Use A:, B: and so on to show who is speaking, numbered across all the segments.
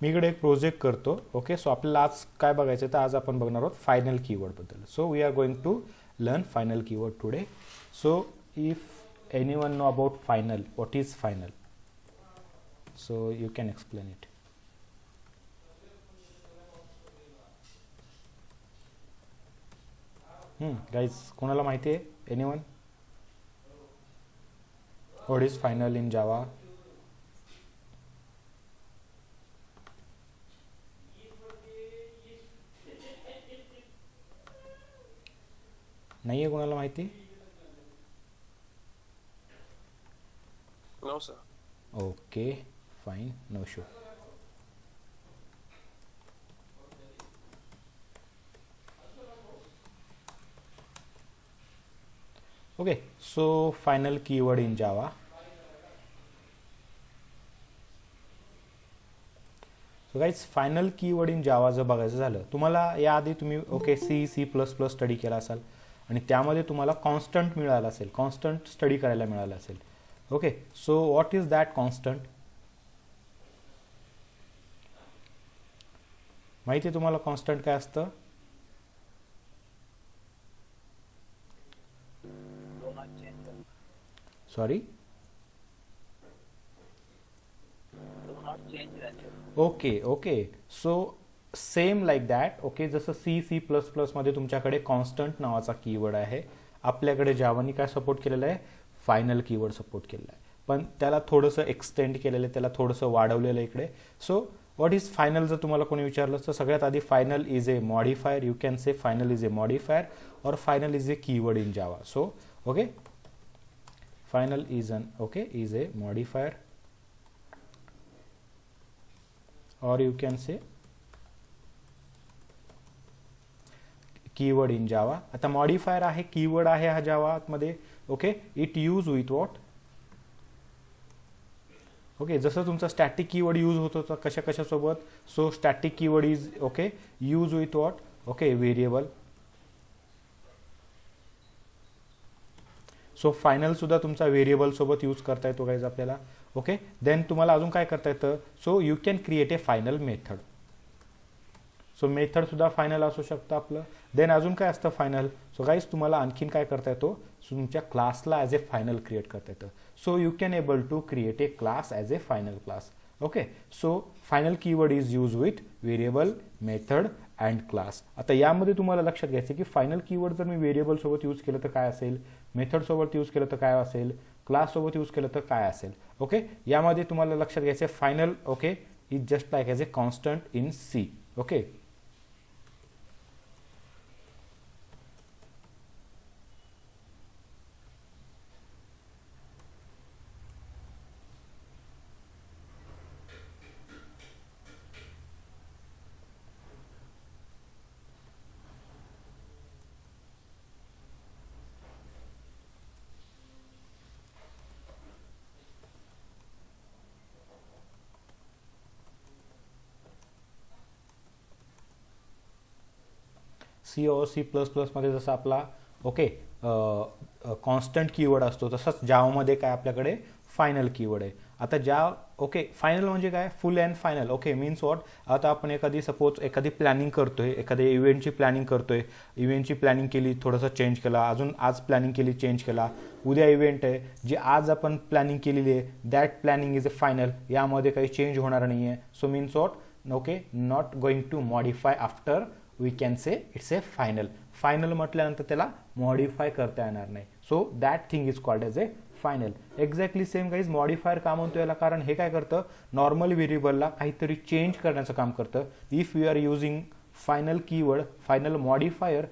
A: मी इकडे एक प्रोजेक्ट करतो. ओके, सो आपल्याला आज काय बघायचं तर आज आपण बघणार आहोत फायनल कीवर्डबद्दल. So we are going to learn final keyword today. So if anyone know about final, what is final? So you can explain it. Guys, कोणाला माहिती आहे? Anyone? What is final in Java? नाही आहे कोणाला माहिती?
B: No, sir.
A: Okay, fine, no issue. Okay, so final keyword in Java. So guys, final keyword in Java जर बघायचं झालं, तुम्हाला याआधी तुम्ही C++ स्टडी केला असाल आणि त्यामध्ये तुम्हाला कॉन्स्टंट मिळाला असेल, कॉन्स्टंट स्टडी करायला मिळालं असेल. Okay, so what is that constant? माहिती आहे तुम्हाला कॉन्स्टंट काय असतं? Sorry, okay okay. So same like that. Okay, जसं C++ मध्ये तुमच्याकडे कॉन्स्टंट नावाचा कीवर्ड आहे, आपल्याकडे जावानी काय सपोर्ट केलेलं आहे? फायनल कीवर्ड सपोर्ट केलेला आहे, पण त्याला थोडंसं एक्सटेंड केलेलं आहे, त्याला थोडंसं वाढवलेलं आहे इकडे. सो व्हॉट इज फायनल जर तुम्हाला कोणी विचारलं तर सगळ्यात आधी final is a modifier. You can say final is a modifier और final is a keyword in Java. So okay, final is a modifier, or you can say keyword in Java. आता modifier आहे, keyword आहे हा जावा मध्ये. Okay, it use with what? Okay, जसं तुमचा static keyword use होत होता कशा कशासोबत? So static keyword is okay use with what? Okay, variable. So final सुद्धा तुमचा व्हेरिएबल सोबत यूज करता येतो गाइज आपल्याला. ओके, देन तुम्हाला अजून काय करता येतं? So you can create a final method. So method सुद्धा फायनल असू शकतं आपलं. देन अजून काय असतं फायनल? सो गाइज तुम्हाला आणखीन काय करता येतो? तुमच्या क्लासला ॲज ए फायनल क्रिएट करता येतं. So you can able to create a class as a final class. Okay, so final keyword is use with variable, method and class. आता यामध्ये तुम्हाला लक्षात घ्यायचं की फायनल कीवर्ड जर मी व्हेरिएबल सोबत यूज केलं तर काय असेल, मेथड सोबत यूज केलं तर काय असेल, क्लास सोबत यूज केलं तर काय असेल. ओके, यामध्ये तुम्हाला लक्षात घ्यायचं final okay is just like as a constant in C. Okay, C++ मध्ये जसं आपला ओके कॉन्स्टंट कीवर्ड असतो तसंच जावामध्ये काय आपल्याकडे फायनल कीवर्ड आहे. आता ओके, फायनल म्हणजे काय? फुल and final. Okay, means what? आता आपण सपोज एखादी प्लॅनिंग करतोय, एखाद्या इव्हेंटची प्लॅनिंग करतोय, इव्हेंटची प्लॅनिंग केली, थोडंसं चेंज केला, अजून आज प्लॅनिंग केली, चेंज केला, उद्या इव्हेंट आहे, जी आज आपण प्लॅनिंग केलेली आहे that planning is a final. यामध्ये काही चेंज होणार नाही आहे. So means what? Okay, not going to modify after, we can say it's a final. Final म्हटल्यानंतर त्याला मॉडिफाय करता येणार नाही. So that thing is called as a final. Exactly same guys modifier का म्हणतो याला? कारण हे काय करतं? नॉर्मल व्हेरिएबलला काहीतरी चेंज करण्याचं काम करतं. If you are using final keyword, final modifier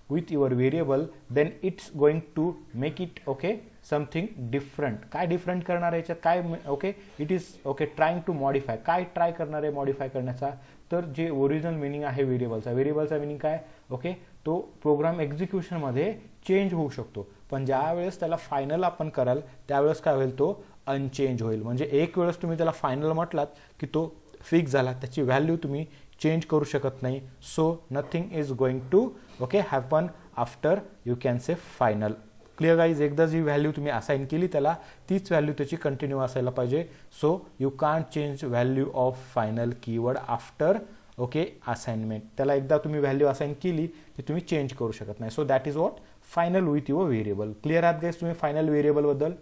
A: with your variable, then it's going to make it okay something different. काय डिफरंट करणार आहे याच्यात? काय okay it is okay trying to modify. काय ट्राय करणार आहे मॉडिफाय करण्याचा? तर जे ओरिजिनल मिनिंग आहे व्हेरिएबलचा मिनिंग काय? ओके, तो प्रोग्राम एक्झिक्युशनमध्ये चेंज होऊ शकतो, पण ज्या वेळेस त्याला फायनल आपण कराल त्यावेळेस काय होईल? तो अनचेंज होईल. म्हणजे एक वेळेस तुम्ही त्याला फायनल म्हटलात की तो फिक्स झाला, त्याची व्हॅल्यू तुम्ही चेंज करू शकत नाही. So nothing is going to okay happen after you can say final clear guys, एकदा जी व्हॅल्यू तुम्ही असाइन केली त्याला तीच व्हॅल्यू त्याची कंटिन्यू असायला पाहिजे. So you can't change value of final keyword after okay assignment. त्याला एकदा तुम्ही व्हॅल्यू असाइन केली की तुम्ही चेंज करू शकत नाही. So that is what final with your variable. Clear आहात गाईज तुम्ही फायनल व्हेरिएबल बद्दल?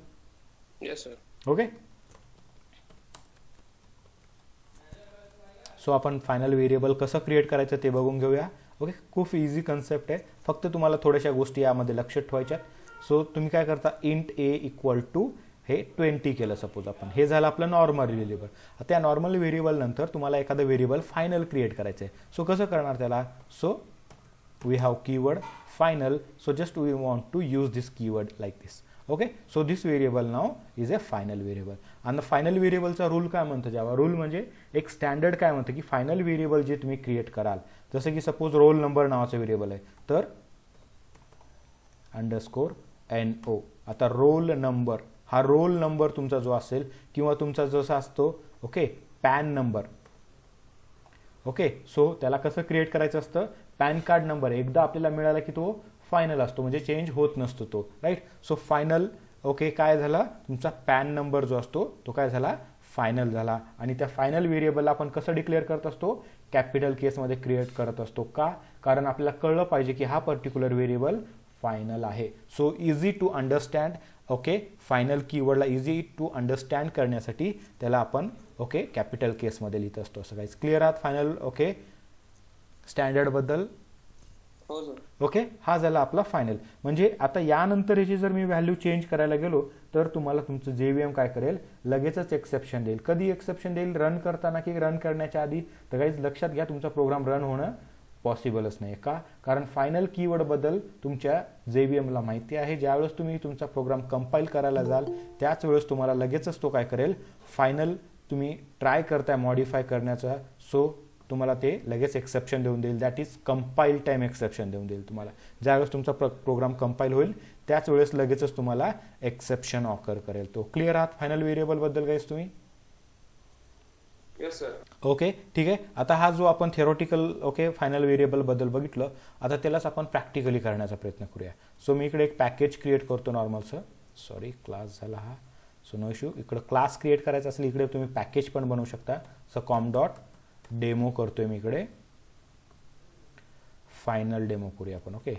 B: Yes sir.
A: ओके, सो आपण फायनल व्हेरिएबल कसं क्रिएट करायचं ते बघून घेऊया. ओके, खूप इझी कन्सेप्ट आहे, फक्त तुम्हाला थोड्याशा गोष्टी यामध्ये लक्षात ठेवायच्यात. सो तुम्ही काय करता, इंट ए इक्वल टू हे 20 केलं सपोज आपण, हे झालं आपलं नॉर्मल व्हेरिएबल. आता या नॉर्मल व्हेरिएबल नंतर तुम्हाला एखादं व्हेरिएबल फायनल क्रिएट करायचं आहे. सो कसं करणार त्याला, so we have keyword final, so just we want to use this keyword like this. Okay, so this variable नाव इज अ फायनल व्हेरिएबल. आणि फायनल व्हेरिएबलचा रूल काय म्हणतो जावा, रूल म्हणजे एक स्टँडर्ड काय म्हणतं की फायनल व्हेरिएबल जे तुम्ही क्रिएट कराल, जसं की सपोज रोल नंबर नावाचं व्हेरिएबल आहे तर अंडरस्कोर NO. आता रोल नंबर, हा रोल नंबर तुमचा जो असेल किंवा तुमचा जसा असतो okay pan number. Okay, so त्याला कसं क्रिएट करायचं असतं, पॅन कार्ड नंबर एकदा आपल्याला मिळाला की तो फायनल असतो, म्हणजे चेंज होत नसतो तो, राईट. सो फायनल ओके काय झाला, तुमचा पॅन नंबर जो असतो तो काय झाला, फायनल झाला. आणि त्या फायनल व्हेरिएबलला आपण कसं डिक्लेअर करत असतो, कॅपिटल केसमध्ये क्रिएट करत असतो. का, कारण आपल्याला कळलं पाहिजे की हा पर्टिक्युलर व्हेरिएबल फायनल आहे. So easy to understand. Okay, final कीवर्डला इझी टू अंडरस्टँड करण्यासाठी त्याला आपण ओके कॅपिटल केसमध्ये लिहित असतो. असं काहीच. क्लिअर आहात फायनल ओके स्टँडर्ड बद्दल?
B: हो सर.
A: ओके, हा झाला आपला फायनल. म्हणजे आता यानंतर याची जर मी व्हॅल्यू चेंज करायला गेलो तर तुम्हाला तुमचं JVM काय करेल, लगेचच एक्सेप्शन देईल. कधी एक्सेप्शन देईल, रन करताना की रन करण्याच्या आधी? तर काहीच लक्षात घ्या, तुमचा प्रोग्राम रन होणं पॉसिबलच नाही. का, कारण फायनल कीवर्ड बद्दल तुमच्या JVMला माहिती आहे. ज्यावेळेस तुम्ही तुमचा प्रोग्राम कंपाईल करायला जाल त्याच वेळेस तुम्हाला लगेचच तो काय करेल, फायनल तुम्ही ट्राय करताय मॉडिफाय करण्याचा, सो तुम्हाला ते लगेच एक्सेप्शन देऊन देईल. That is compile time exception देऊन देईल तुम्हाला. ज्यावेळेस तुमचा प्रोग्राम कंपाईल होईल त्याच वेळेस लगेचच तुम्हाला एक्सेप्शन ऑकर करेल तो. क्लिअर आहात फायनल व्हेरिएबल बद्दल गाईस तुम्ही?
B: Yes sir.
A: ओके, ठीक आहे. आता हा जो आपण थेरोटिकल ओके फायनल व्हेरिएबल बद्दल बघितलं, आता त्यालाच आपण प्रॅक्टिकली करण्याचा प्रयत्न करूया. सो मी इकडे एक पॅकेज क्रिएट करतो नॉर्मलचं, सॉरी क्लास झाला हा, सो नो इश्यू. इकडे क्लास क्रिएट करायचा असेल इकडे तुम्ही पॅकेज पण बनवू शकता. सो कॉम डॉट डेमो करतोय मी इकडे, फायनल डेमो करूया आपण. Okay,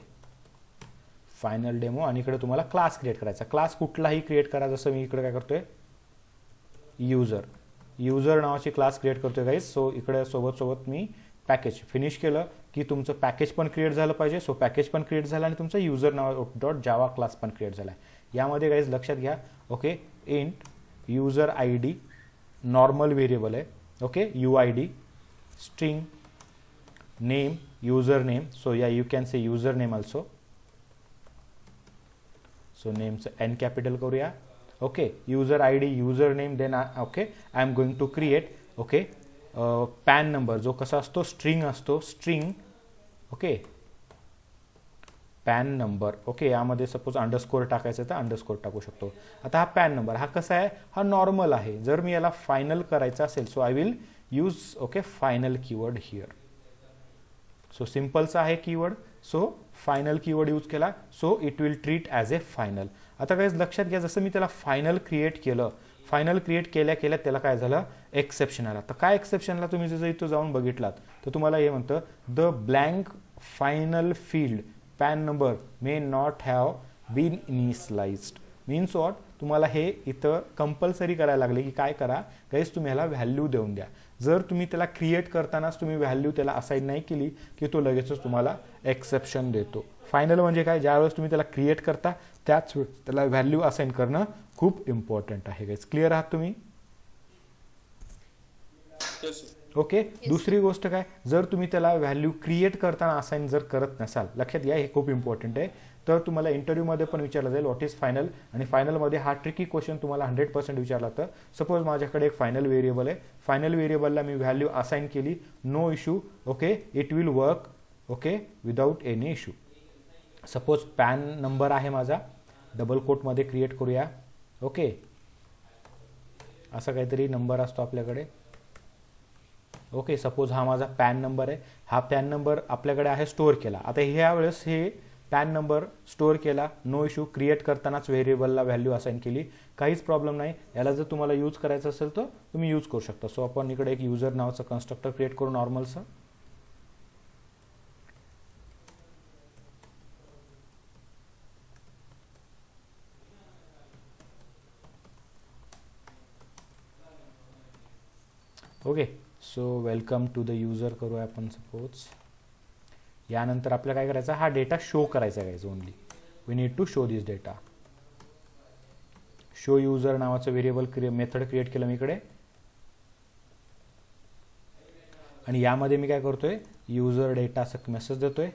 A: final demo. आणि इकडे तुम्हाला क्लास क्रिएट करायचा. क्लास कुठलाही क्रिएट करा, जसं मी इकडे काय करतोय, युजर नावाची क्लास क्रिएट करतोय गाईज. सो इकडे सोबत मी पॅकेज फिनिश केलं की तुमचं पॅकेज पण क्रिएट झालं पाहिजे. सो पॅकेज पण क्रिएट झालं आणि तुमचं युजर नाव डॉट जावा क्लास पण क्रिएट झाला आहे. यामध्ये गाईज लक्षात घ्या okay, int user ID normal variable आहे. Okay, UID string name user name, so yeah you can say user name also. So names N capital करूया. Okay, user ID user name, then okay I am going to create okay PAN number जो कसा असतो, string असतो, string okay pan number. Okay, यामध्ये suppose underscore टाकायचं तर underscore टाकू शकतो. आता हा पॅन नंबर हा कसा आहे, हा नॉर्मल आहे. जर मी याला फायनल करायचा असेल so I will use okay final keyword here. So सिम्पलचा आहे keyword, so final keyword use केला, so it will treat as a final. आता काय लक्षात घ्या, जसं मी त्याला फायनल क्रिएट केलं, फायनल क्रिएट केल्या त्याला काय झालं, एक्सेप्शन आला. तर काय एक्सेप्शनला तुम्ही जर इथं जाऊन बघितलात तर तुम्हाला हे म्हणतं, the blank final field PAN number may not have been initialised. Means what, तुम्हाला हे इथं कंपल्सरी करायला लागले की काय करा गाईस, तुम्ही ह्याला व्हॅल्यू देऊन द्या. जर तुम्ही त्याला क्रिएट करतानाच तुम्ही व्हॅल्यू त्याला असाइन नाही केली की तो लगेचच तुम्हाला एक्सेप्शन देतो. फायनल म्हणजे काय, ज्यावेळेस तुम्ही त्याला क्रिएट करता त्याच वेळेस त्याला व्हॅल्यू असाइन करणं खूप इम्पॉर्टंट आहे गाईस. क्लिअर आहात तुम्ही? ओके, दुसरी गोष्ट काय, जर तुम्ही त्याला व्हॅल्यू क्रिएट करताना असाइन जर करत नसाल, लक्षात घ्या हे खूप इम्पॉर्टंट आहे, तर तुम्हाला इंटरव्ह्यूमध्ये पण विचारलं जाईल व्हॉट इज फायनल. आणि फायनलमध्ये हा ट्रिकी क्वेश्चन तुम्हाला 100% विचारला. तर सपोज माझ्याकडे एक फायनल व्हेरिएबल आहे, फायनल व्हेरिएबलला मी व्हॅल्यू असाइन केली, no issue. Okay, it will work okay without any issue. Suppose PAN number आहे माझा, डबल कोटमध्ये क्रिएट करूया. ओके, असा काहीतरी नंबर असतो आपल्याकडे. सपोज हा माझा पॅन नंबर आहे, हा पॅन नंबर आपल्याकडे आहे स्टोअर केला. आता ह्या वेळेस हे पॅन नंबर स्टोअर केला, नो इश्यू. क्रिएट करतानाच व्हेरिएबलला व्हॅल्यू असाइन केली, काहीच प्रॉब्लेम नाही. याला जर तुम्हाला यूज करायचं असेल तर तुम्ही यूज करू शकता. सो आपण इकडे एक युजर नावाचं कन्स्ट्रक्टर क्रिएट करू नॉर्मलचं. Okay, so welcome to the user करूया आपण सपोज. यानंतर आपल्याला काय करायचं, हा डेटा शो करायचा आहे. Only we need to show this data. Show user नावाचं व्हेरिएबल मेथड क्रिएट केलं मी इकडे, आणि यामध्ये मी काय करतोय, युजर डेटा असं मेसेज देतोय.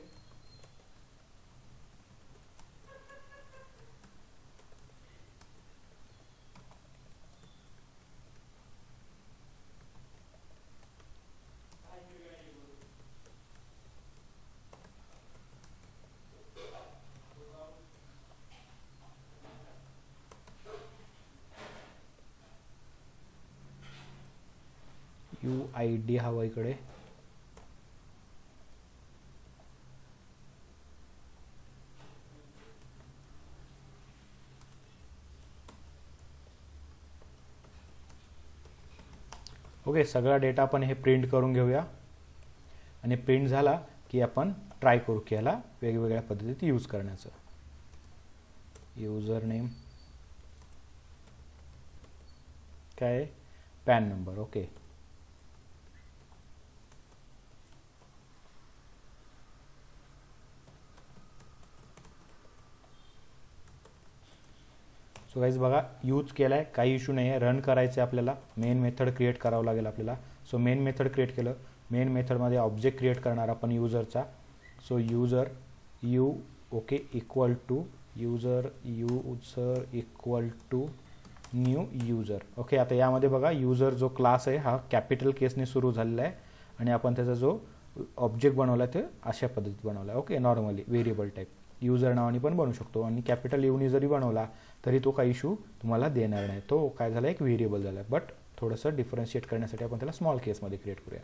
A: UID हवा इकडे. ओके, सगळा डेटा आपण हे प्रिंट करून घेऊया, आणि प्रिंट झाला की आपण ट्राय करू की याला वेगवेगळ्या पद्धतीत यूज करण्याचं. युजर नेम काय, pan number. Okay, so guys बघा, यूज केलाय, काही इश्यू नाही आहे. रन करायचं आहे आपल्याला, मेन मेथड क्रिएट करावं लागेल आपल्याला. सो मेन मेथड क्रिएट केलं. मेन मेथडमध्ये ऑब्जेक्ट क्रिएट करणार आपण युजरचा. So user you okay equal to user equal to new user. Okay, आता यामध्ये बघा युजर जो क्लास आहे हा कॅपिटल केसने सुरू झालेला आहे, आणि आपण त्याचा जो ऑब्जेक्ट बनवला ते अशा पद्धतीत बनवला आहे. Okay, normally variable type user नावाने पण बनवू शकतो, आणि कॅपिटल यूनी जरी बनवला तरी तो काही इश्यू तुम्हाला देणार नाही. तो काय झाला, एक व्हेरिएबल झाला. बट थोडंसं डिफरन्शिएट करण्यासाठी आपण त्याला स्मॉल केसमध्ये क्रिएट करूया.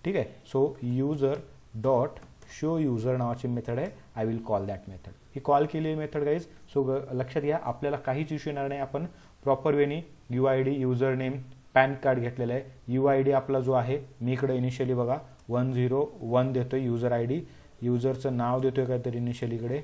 A: ठीक आहे, so user dot show user नावाची मेथड आहे. I will call that method. ही कॉल केलेली मेथड गाईज. सो लक्षात घ्या, आपल्याला काहीच इश्यू येणार नाही. आपण प्रॉपर वेनी UID user name PAN card घेतलेलं आहे. UID आपला जो आहे, मी इकडे इनिशियली बघा 101 देतोय युजर ID. युजरचं नाव देतोय काहीतरी इनिशियली इकडे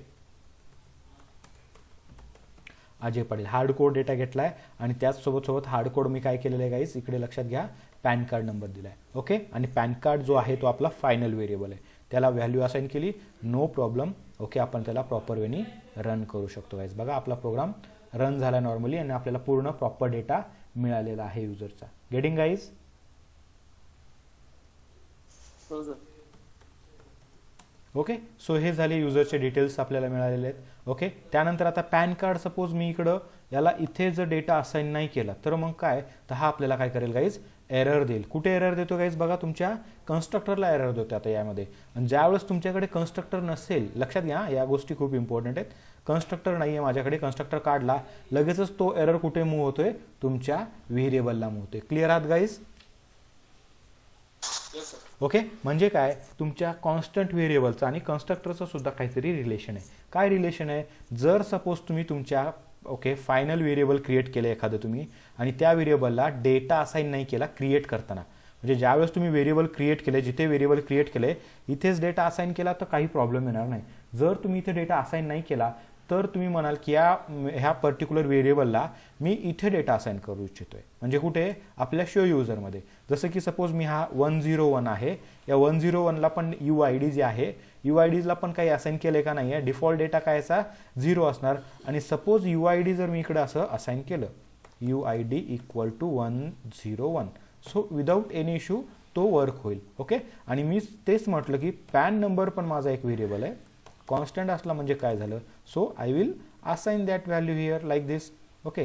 A: Ajay Patil. Hard code data घेतलाय, आणि त्याचसोबत हार्ड कोड मी काय केलेलं आहे गाईज, इकडे लक्षात घ्या, पॅन कार्ड नंबर दिलाय. ओके, आणि पॅन कार्ड जो आहे तो आपला फायनल व्हेरिएबल आहे, त्याला व्हॅल्यू असाइन केली, नो प्रॉब्लेम. ओके, आपण त्याला प्रॉपर वेनी रन करू शकतो गाईज. बघा, आपला प्रोग्राम रन झाला नॉर्मली, आणि आपल्याला पूर्ण प्रॉपर डेटा मिळालेला आहे युजरचा. Getting guys? ओके, सो हे झाले युजरचे डिटेल्स आपल्याला मिळालेले आहेत. ओके, त्यानंतर आता पॅन कार्ड सपोज मी इकडं याला इथे जर डेटा असाइन नाही केला तर मग काय, तर हा आपल्याला काय करेल गाईज, एरर देईल. कुठे एरर देतो गाईज, बघा तुमच्या कन्स्ट्रक्टरला एरर देतो आता यामध्ये. आणि ज्यावेळेस तुमच्याकडे कन्स्ट्रक्टर नसेल, लक्षात घ्या या गोष्टी खूप इम्पॉर्टंट आहेत. कन्स्ट्रक्टर नाही आहे माझ्याकडे, कन्स्ट्रक्टर काढला लगेचच तो एरर कुठे मूव्ह होतोय, तुमच्या व्हेरिएबलला मूव्ह होतोय. क्लिअर आहात गाईज? ओके, म्हणजे काय, तुमच्या कॉन्स्टंट व्हेरिएबलचं आणि कन्स्ट्रक्टरचं सुद्धा काहीतरी रिलेशन आहे. काय रिलेशन आहे, जर सपोज तुम्ही तुमच्या फायनल व्हेरिएबल क्रिएट केलं एखादं तुम्ही, आणि त्या व्हेरिएबलला डेटा असाइन नाही केला क्रिएट करताना, म्हणजे ज्यावेळेस तुम्ही व्हेरिएबल क्रिएट केले, जिथे व्हेरिएबल क्रिएट केले इथेच डेटा असाइन केला तर काही प्रॉब्लेम येणार नाही. जर तुम्ही इथे डेटा असाइन नाही केला तर तुम्ही म्हणाल की ह्या पर्टिक्युलर व्हेरिएबलला मी इथे डेटा असाइन करू इच्छितोय, म्हणजे कुठे, आपल्या शो युजरमध्ये. जसं की सपोज मी हा 101 आहे, या 101ला पण UID जे आहे, UIDला पण काही असाइन केले का नाही आहे, डिफॉल्ट डेटा काय याचा 0 असणार. आणि सपोज UID जर मी इकडे असं असाइन केलं, UID equal to 101, so without any issue तो वर्क होईल. ओके, आणि मी तेच म्हटलं की पॅन नंबर पण माझा एक व्हेरिएबल आहे, कॉन्स्टंट असला म्हणजे काय झालं, so I will assign that value here like this. Okay,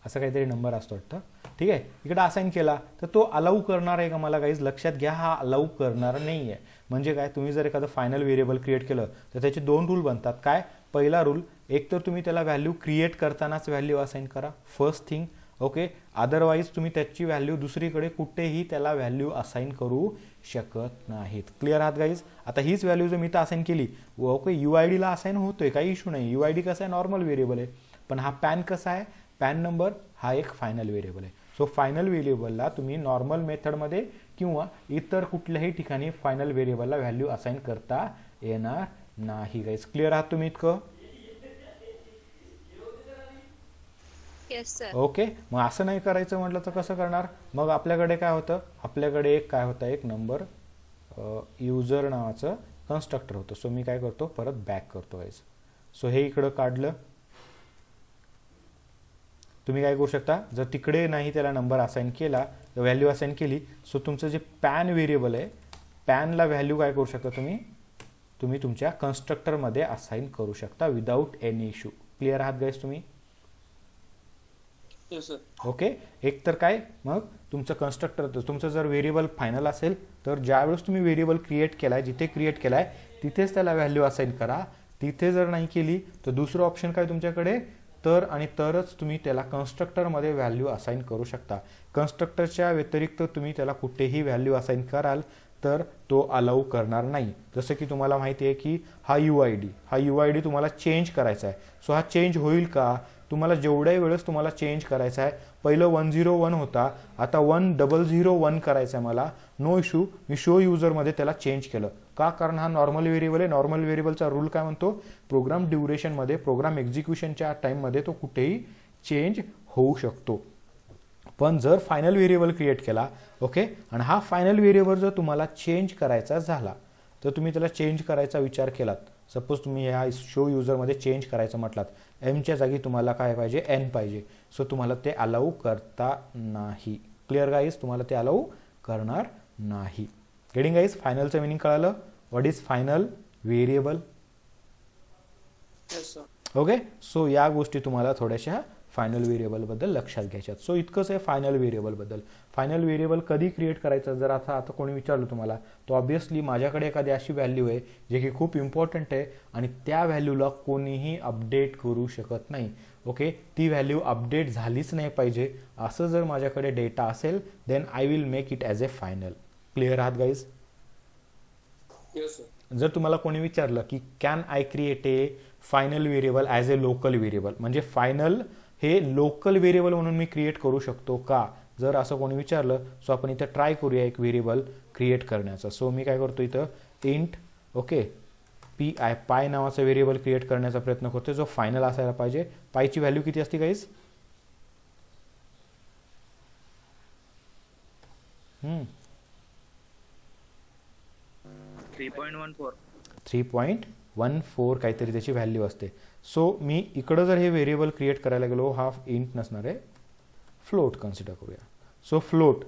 A: असं काहीतरी नंबर असतो वाटतं. ठीक आहे, इकडे असाइन केला तर तो अलाऊ करणार आहे का मला गाईज, लक्षात घ्या, हा अलाऊ करणार नाही आहे. म्हणजे काय, तुम्ही जर एखादं फायनल व्हेरिएबल क्रिएट केलं तर त्याचे 2 रूल बनतात. काय, पहिला रूल, एक तर तुम्ही त्याला व्हॅल्यू क्रिएट करतानाच व्हॅल्यू असाइन करा, फर्स्ट थिंग. ओके. अदरवाईज तुम्ही त्याची व्हॅल्यू दुसरीकडे कुठेही त्याला व्हॅल्यू असाइन करू शकत नाहीत. क्लिअर आहात गाईज. आता हीच व्हॅल्यू जर मी तर असाइन केली, ओके, UID ला असाइन होतोय, काही इश्यू नाही. UID कसं आहे, नॉर्मल व्हेरिएबल आहे. पण हा पॅन कसा आहे, पॅन नंबर हा एक फायनल व्हेरिएबल आहे. सो फायनल व्हेरिएबलला तुम्ही नॉर्मल मेथडमध्ये किंवा इतर कुठल्याही ठिकाणी फायनल व्हेरिएबलला व्हॅल्यू असाइन करता येणार नाही. गाईज क्लिअर आहात तुम्ही इतकं?
C: Yes sir.
A: ओके. मग असं नाही करायचं म्हटलं तर कसं करणार? मग आपल्याकडे काय होतं, आपल्याकडे एक काय होतं, एक नंबर युजर नावाचं कन्स्ट्रक्टर होतं. सो मी काय करतो, परत बॅक करतो गाईज. सो हे इकडं काढलं. तुम्ही काय करू शकता, जर तिकडे नाही त्याला नंबर असाइन केला, व्हॅल्यू असाइन केली, सो तुमचं जे पॅन व्हेरिएबल आहे, पॅनला व्हॅल्यू काय करू शकता तुम्ही तुमच्या कन्स्ट्रक्टरमध्ये असाइन करू शकता विदाऊट एनी इश्यू. क्लिअर आहात गाईज तुम्ही?
B: Yes, sir.
A: ओके. एक तर काय, मग तुमचं कन्स्ट्रक्टर, तुमचं जर व्हेरिएबल फायनल असेल तर ज्यावेळेस तुम्ही व्हेरिएबल क्रिएट केलाय, जिथे क्रिएट केलाय तिथेच त्याला व्हॅल्यू असाइन करा. तिथे जर नाही केली तर दुसरं ऑप्शन काय तुमच्याकडे, तर आणि तरच तुम्ही त्याला कन्स्ट्रक्टरमध्ये व्हॅल्यू असाइन करू शकता. कन्स्ट्रक्टरच्या व्यतिरिक्त तुम्ही त्याला कुठेही व्हॅल्यू असाइन कराल तर तो अलाउ करणार नाही. जसं की तुम्हाला माहिती आहे की हा UID तुम्हाला चेंज करायचा आहे. सो हा चेंज होईल का? तुम्हाला जेवढ्या वेळेस तुम्हाला चेंज करायचा आहे, पहिलं 101 होता, आता 1001 करायचं आहे मला, नो इश्यू. मी शो युजरमध्ये त्याला चेंज केलं. का? कारण हा नॉर्मल व्हेरिएबल आहे. नॉर्मल व्हेरिएबलचा रूल काय म्हणतो, प्रोग्राम ड्युरेशनमध्ये, प्रोग्राम एक्झिक्युशनच्या टाईममध्ये तो कुठेही चेंज होऊ शकतो. पण जर फायनल व्हेरिएबल क्रिएट केला, ओके, आणि हा फायनल व्हेरिएबल जर तुम्हाला चेंज करायचा झाला तर तुम्ही त्याला चेंज करायचा विचार केलात, सपोज तुम्ही ह्या शो युजरमध्ये चेंज करायचं म्हटलात, एमच्या जागी तुम्हाला काय पाहिजे, एन पाहिजे, सो तुम्हाला ते अलाऊ करता नाही. Clear guys? तुम्हाला ते अलाऊ करणार नाही. Getting guys? फायनलचं मिनिंग कळालं? What is final variable?
B: Yes, sir.
A: Okay. So या गोष्टी तुम्हाला थोड्याशा फायनल व्हेरिएबलबद्दल लक्षात घ्यायच्यात. सो इतकंच आहे फायनल व्हेरिएबलबद्दल. फायनल व्हेरिएबल कधी क्रिएट करायचं, जर आता कोणी विचारलं तुम्हाला, तर ऑब्व्हियसली माझ्याकडे एखादी अशी व्हॅल्यू आहे जे की खूप इम्पॉर्टंट आहे आणि त्या व्हॅल्यूला कोणीही अपडेट करू शकत नाही. ओके. ती व्हॅल्यू अपडेट झालीच नाही पाहिजे असं जर माझ्याकडे डेटा असेल, then I will make it as a final. Clear आहात गाईज?
B: Yes, sir.
A: जर तुम्हाला कोणी विचारलं की can I create a final variable as a local variable, म्हणजे फायनल हे लोकल व्हेरिएबल म्हणून मी क्रिएट करू शकतो का, जर असं कोणी विचारलं, सो आपण इथं ट्राय करूया एक व्हेरिएबल क्रिएट करण्याचं. सो मी काय करतो, इथं इंट, ओके, पाय नावाचं व्हेरिएबल क्रिएट करण्याचा प्रयत्न करतो जो फायनल असायला पाहिजे. पायची व्हॅल्यू किती असते गाईज? 3.14 काहीतरी त्याची व्हॅल्यू असते. सो मी इकडं जर हे व्हेरिएबल क्रिएट करायला गेलो, हा इंट नसणार आहे, फ्लोट कन्सिडर करूया. So float,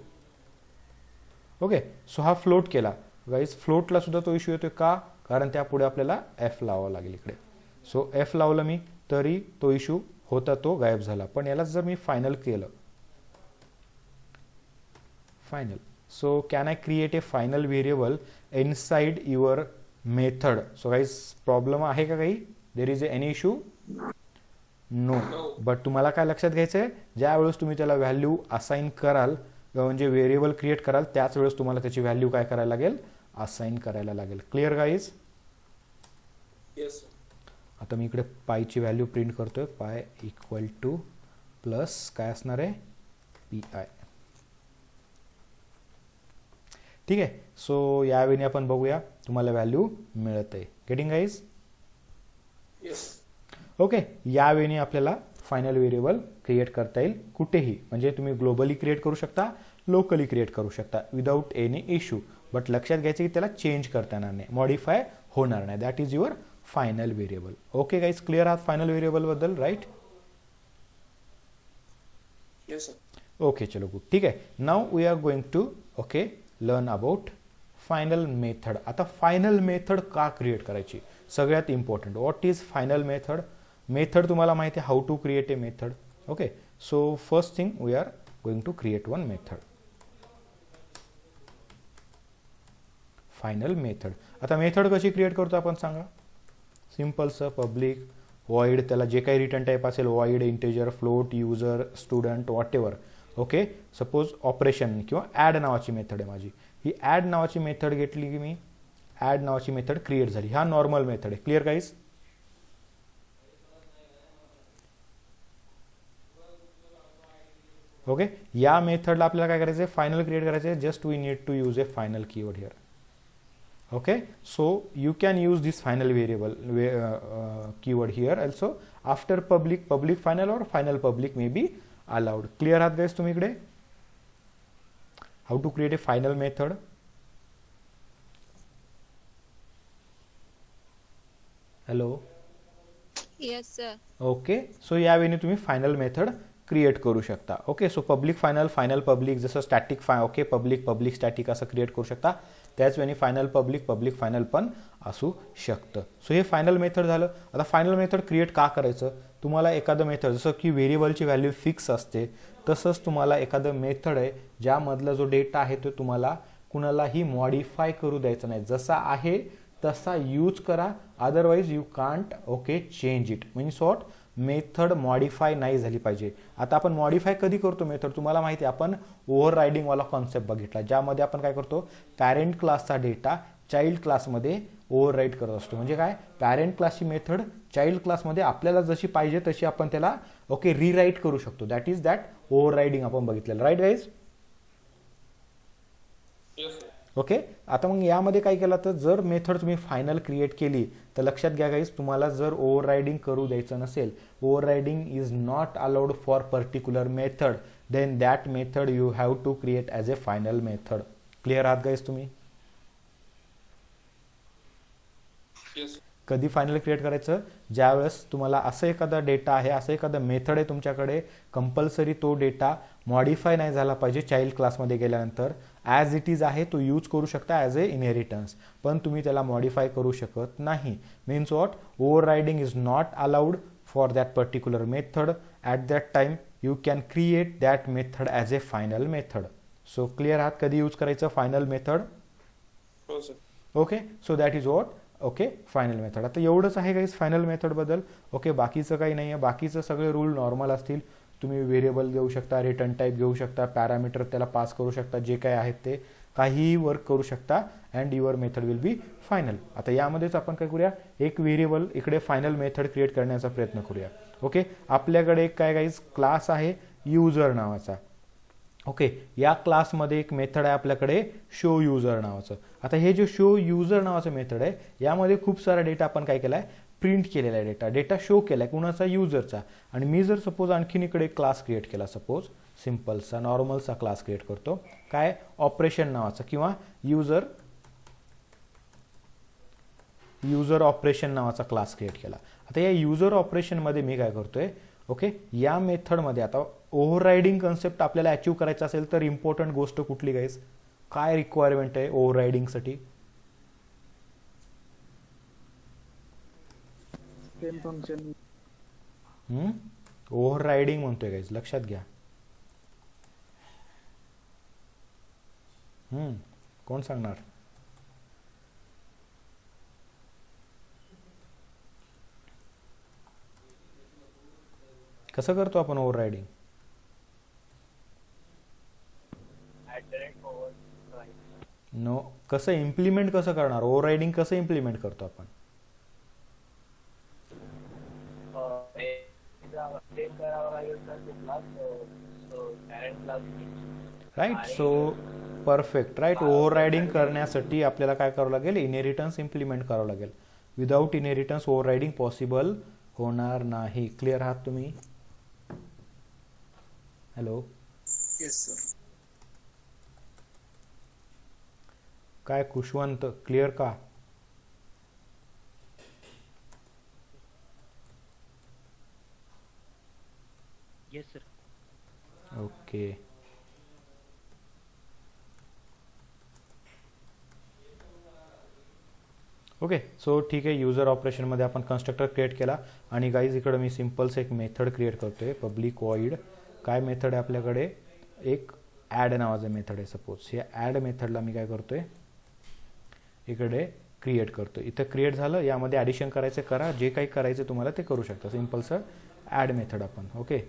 A: okay. सो हा फ्लोट केला गाईज. फ्लोटला सुद्धा तो इश्यू येतोय का, कारण त्यापुढे आपल्याला एफ लावावं लागेल इकडे. सो एफ लावलं मी तरी तो इश्यू होता, तो गायब झाला. पण याला जर मी फायनल केलं, final, so can I create a final variable inside your method? So guys problem आहे का काही? There is any issue? No. But तुम्हाला काय लक्षात घ्यायचं आहे, ज्या वेळेस तुम्ही त्याला व्हॅल्यू असाइन कराल, म्हणजे व्हेरिएबल क्रिएट कराल, त्याच वेळेस तुम्हाला त्याची व्हॅल्यू काय करायला लागेल, असाइन करायला लागेल. Clear guys?
B: Yes, sir.
A: आता मी इकडे पायची व्हॅल्यू प्रिंट करतोय, पाय इक्वल टू प्लस काय असणार आहे, PI. ठीक आहे. सो यावेळी आपण बघूया तुम्हाला व्हॅल्यू मिळत आहे. Getting guys?
B: Yes.
A: ओके. यावेळी आपल्याला फायनल व्हेरिएबल क्रिएट करता येईल कुठेही, म्हणजे तुम्ही ग्लोबली क्रिएट करू शकता, लोकली क्रिएट करू शकता विदाऊट एनी इश्यू. बट लक्षात घ्यायचं की त्याला चेंज करता येणार नाही, मॉडिफाय होणार नाही. That is your final variable. Okay guys, clear आहात फायनल व्हेरिएबल बद्दल, राईट?
B: Yes, sir.
A: ओके, चलो गुड. ठीक आहे. Now we are going to okay learn about final method. आता फायनल मेथड का क्रिएट करायची, सगळ्यात important, what is final method? Method तुम्हाला माहिती आहे, how to create a method. Okay. So first thing we are going to create one method, final method. आता method कशी create करतो आपण सांगा? सिम्पल सर, पब्लिक वॉइड त्याला जे काही रिटर्न टाईप असेल void integer float user student what ever. Okay suppose operation किंवा ॲड नावाची मेथड आहे माझी. ही ॲड नावाची मेथड घेतली की मी ॲड नावाची मेथड क्रिएट झाली. हा नॉर्मल मेथड आहे. Clear guys. ओके या मेथडला आपल्याला काय करायचं आहे फायनल क्रिएट करायचं आहे. Just we need to use a final keyword here. Okay, so you can use this final variable keyword here also after public final or final public may be allowed. Clear आहात guys तुम्ही इकडे? How to create a final method? Hello.
C: Yes, sir.
A: Okay so यावेळी तुम्ही final method create करू शकता. Okay so public final final public जसं static okay public static असं create करू शकता. त्याच वेळी फायनल पब्लिक फायनल पण असू शकतं. सो हे फायनल मेथड झालं. आता फायनल मेथड क्रिएट का करायचं तुम्हाला एखादं मेथड जसं की व्हेरिएबलची व्हॅल्यू फिक्स असते तसंच तुम्हाला एखादं मेथड आहे ज्यामधला जो डेटा आहे तो तुम्हाला कुणालाही मॉडिफाय करू द्यायचा नाही. जसा आहे तसा यूज करा. Otherwise you can't okay change it. Means what method modify नाही झाली पाहिजे. आता आपण मॉडिफाय कधी करतो मेथड तुम्हाला माहिती आहे आपण ओव्हर रायडिंग वाला कॉन्सेप्ट बघितला ज्यामध्ये आपण काय करतो पॅरेंट क्लासचा डेटा चाइल्ड क्लासमध्ये ओव्हर राईड करत असतो. म्हणजे काय पॅरेंट क्लासची मेथड चाइल्ड क्लासमध्ये आपल्याला जशी पाहिजे तशी आपण त्याला ओके रिराईट करू शकतो. That is that overriding आपण बघितलेलं. Right guys.
B: Yes, sir.
A: Okay आता मग यामध्ये काय केलं तर जर मेथड तुम्ही फायनल क्रिएट केली तर लक्षात घ्या गाईज तुम्हाला जर ओव्हर रायडिंग करू द्यायचं नसेल overriding is not allowed for particular method then that method you have to create as a final method. Clear आहात गाईज तुम्ही.
B: Yes, sir.
A: कधी फायनल क्रिएट करायचं ज्यावेळेस तुम्हाला असं एखादा डेटा आहे असं एखादं मेथड आहे तुमच्याकडे कंपल्सरी तो डेटा मॉडिफाय नाही झाला पाहिजे. चाइल्ड क्लासमध्ये गेल्यानंतर ॲज इट इज आहे तो यूज करू शकता ॲज ए इनहेरिटन्स पण तुम्ही त्याला मॉडिफाय करू शकत नाही. Means what over riding is not allowed for that particular method. At that time you can create that method as a final method. So clear आहात कधी यूज करायचं फायनल मेथड.
B: हो sir.
A: Okay so that is what okay final method. आता एवढंच आहे guys final मेथडबद्दल. Okay बाकीचं काही नाही आहे. बाकीचं सगळे रूल नॉर्मल असतील. तुम्ही व्हेरिएबल घेऊ शकता रिटर्न टाईप घेऊ शकता पॅरामीटर त्याला पास करू शकता जे काय आहेत ते काहीही वर्क करू शकता and your method will be final. आता यामध्येच आपण काय करूया एक व्हेरिएबल इकडे फायनल मेथड क्रिएट करण्याचा प्रयत्न करूया. ओके आपल्याकडे एक काय गाईज क्लास आहे युजर नावाचा. ओके या क्लासमध्ये एक मेथड आहे आपल्याकडे शो युजर नावाचं. आता हे जे शो युजर नावाचं मेथड आहे यामध्ये खूप सारा डेटा आपण काय केला आहे प्रिंट केलेला आहे. डेटा शो केला आहे कुणाचा युजरचा. आणि मी जर सपोज आणखीन इकडे क्लास क्रिएट केला सपोज सिम्पलचा नॉर्मलचा क्लास क्रिएट करतो काय ऑपरेशन नावाचा किंवा युजर ऑपरेशन नावाचा क्लास क्रिएट केला. आता या युजर ऑपरेशनमध्ये मी काय करतोय ओके या मेथडमध्ये आता ओव्हर रायडिंग कन्सेप्ट आपल्याला अचीव्ह करायचा असेल तर इम्पॉर्टंट गोष्ट कुठली गाईज काय रिक्वायरमेंट आहे ओव्हर रायडिंगसाठी.
D: सेम फंक्शन
A: ओव्हर रायडिंग म्हणतोय गाईज लक्षात घ्या. कोण सांगणार. कसं करतो आपण ओव्हर रायडिंग. नो कसं इम्प्लिमेंट कसं करणार ओव्हर रायडिंग कसं इम्प्लिमेंट करतो आपण. Right so perfect right. Overriding करण्यासाठी आपल्याला काय करावं लागेल इनहेरिटन्स इम्प्लिमेंट करावं लागेल. Without inheritance overriding possible होणार नाही. क्लिअर आहात तुम्ही. हॅलो.
B: Yes sir.
A: काय कुशवंत क्लिअर का.
D: Yes sir.
A: Okay okay so ठीक आहे. युजर ऑपरेशनमध्ये आपण कन्स्ट्रक्टर क्रिएट केला आणि गाईज इकडं मी सिम्पलचं एक मेथड क्रिएट करतोय पब्लिक वॉइड. काय मेथड आहे आपल्याकडे एक ॲड नावाचं मेथड आहे. सपोज या ॲड मेथडला मी काय करतोय इकडे क्रिएट करतो. इथं क्रिएट झालं, यामध्ये ॲडिशन करायचं करा, जे काही करायचं तुम्हाला ते करू शकता. सिम्पलचं ॲड मेथड आपण. Okay,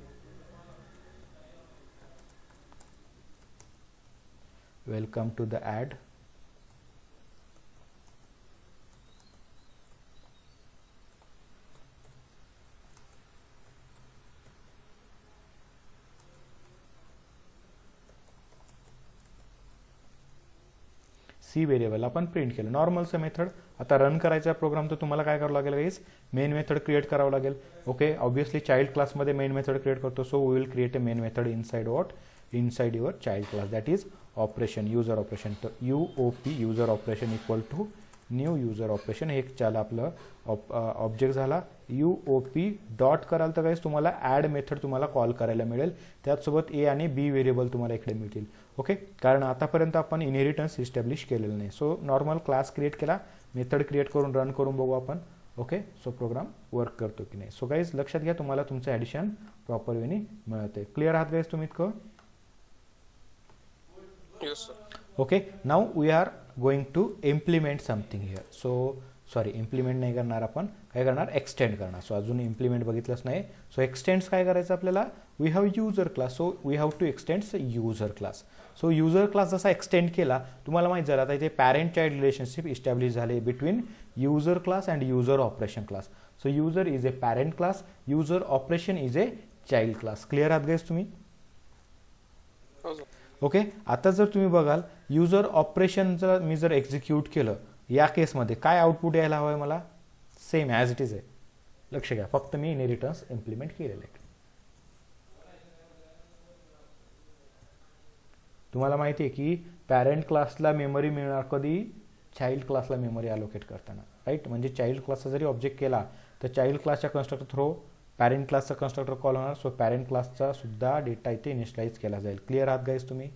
A: welcome to the add. C variable आपण प्रिंट केलं. नॉर्मलचं मेथड. आता रन करायचा प्रोग्राम तर तुम्हाला काय करावं लागेल गाईज, मेन मेथड क्रिएट करावं लागेल. ओके, ऑब्विसली चाइल्ड क्लासमध्ये मेन मेथड क्रिएट करतो. So we will create a main method inside what, inside your child class, that is operation, user operation. तर UOP user operation equal to new user operation. हे झालं आपलं object झाला. UOP dot कराल तर guys तुम्हाला add method तुम्हाला call करायला मिळेल. त्याचसोबत A आणि B व्हेरिएबल तुम्हाला इकडे मिळतील. ओके, कारण आतापर्यंत आपण इनहेरिटन्स इस्टॅब्लिश केलेलं नाही. सो नॉर्मल क्लास क्रिएट केला, मेथड क्रिएट करून रन करून बघू आपण. ओके, सो प्रोग्राम वर्क करतो की नाही. सो गाईज लक्षात घ्या, तुम्हाला तुमचं ॲडिशन प्रॉपर वेनी मिळते. क्लिअर आहात गाईज तुम्ही इतकं?
B: Yes, sir.
A: Okay, now we are going to implement something here. So sorry, implement नाही करणार आपण, काय करणार, एक्सटेंड करणार. सो अजून इम्प्लिमेंट बघितलंच नाही. सो एक्सटेंड्स काय करायचं आपल्याला, we have user class. So we have to extend user class. So user class जसा एक्सटेंड केला, तुम्हाला माहिती झालं आता इथे पॅरेंट चाइल्ड रिलेशनशिप इस्टॅब्लिश झाले between user class and user operation class. So user is a parent class, user operation is a child class. Clear आहात guys तुम्ही?
B: हो, sir.
A: ओके, आता जर तुम्ही बघाल युजर ऑपरेशनचं मी जर एक्झिक्यूट केलं, या केसमध्ये काय आउटपुट यायला हवं आहे मला, सेम ॲज इट इज आहे. लक्ष घ्या, फक्त मी इनहेरिटन्स इम्प्लिमेंट केलेलं आहे. तुम्हाला माहिती आहे की पॅरेंट क्लासला मेमरी मिळणार कधी, चाइल्ड क्लासला मेमरी अलोकेट करताना, राईट. म्हणजे चाइल्ड क्लासचा जरी ऑब्जेक्ट केला तर चाइल्ड क्लासच्या कन्स्ट्रक्टर थ्रो पॅरेंट क्लासचा कन्स्ट्रक्टर कॉल होणार. सो पॅरेंट क्लासचा सुद्धा डेटा इथे इनिशियलाइज केला जाईल. क्लिअर आहात गाईज तुम्ही?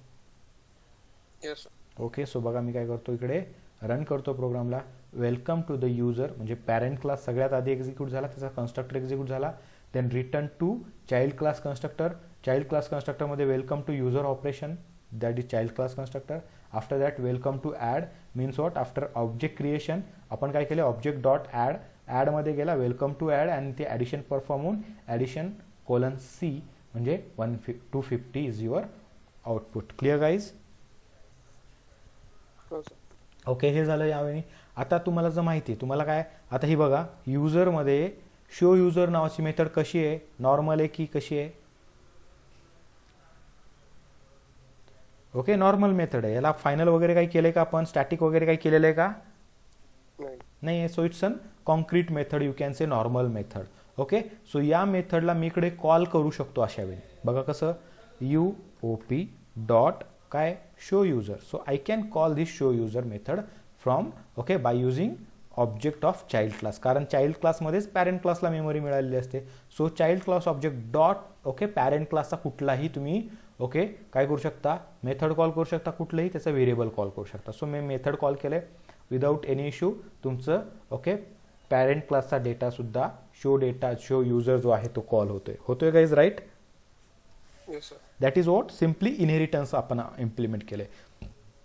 B: Yes, sir.
A: ओके, सो बघा मी काय करतो, इकडे रन करतो प्रोग्रामला. वेलकम टू द युजर म्हणजे पॅरेंट क्लास सगळ्यात आधी एक्झिक्यूट झाला, त्याचा कन्स्ट्रक्टर एक्झिक्यूट झाला. Then return to child class constructor. Child class कन्स्ट्रक्टरमध्ये welcome to user operation, that is child class constructor. After that welcome to add means what, after object creation आपण काय केलं, object dot add, ॲडमध्ये गेला welcome to add आणि ते addition perform होऊन addition colon C म्हणजे 250 is your output. Clear guys?
B: हो, sir.
A: Okay, हे झालं यावेळी. आता तुम्हाला जर माहिती आहे, तुम्हाला काय, आता ही बघा युजरमध्ये शो युजर नावाची मेथड कशी आहे, नॉर्मल आहे की कशी आहे? ओके, नॉर्मल मेथड आहे. याला फायनल वगैरे काही केलंय का आपण, स्टॅटिक वगैरे काही केलेलं आहे का?
B: नाही.
A: नाही. So it's an concrete method, you can say normal method. Okay, so या मेथडला मी इकडे कॉल करू शकतो अशा वेळी. बघा कसं, UOP डॉट काय, show user. So I can call this show user method from, okay, by using object of child class. कारण चाइल्ड क्लासमध्येच पॅरेंट क्लासला मेमरी मिळालेली असते. So child class object dot, okay, parent क्लासचा कुठलाही तुम्ही, ओके, काय करू शकता, मेथड कॉल करू शकता, कुठलंही त्याचा व्हेरिएबल कॉल करू शकता. सो मी मेथड कॉल केले विदाउट एनी इश्यू. तुमचं, ओके, पॅरेंट क्लासचा डेटा सुद्धा शो युजर जो आहे तो कॉल होतोय guys, right?
B: Yes, sir.
A: That is what, simply inheritance आपण इम्प्लिमेंट केलंय.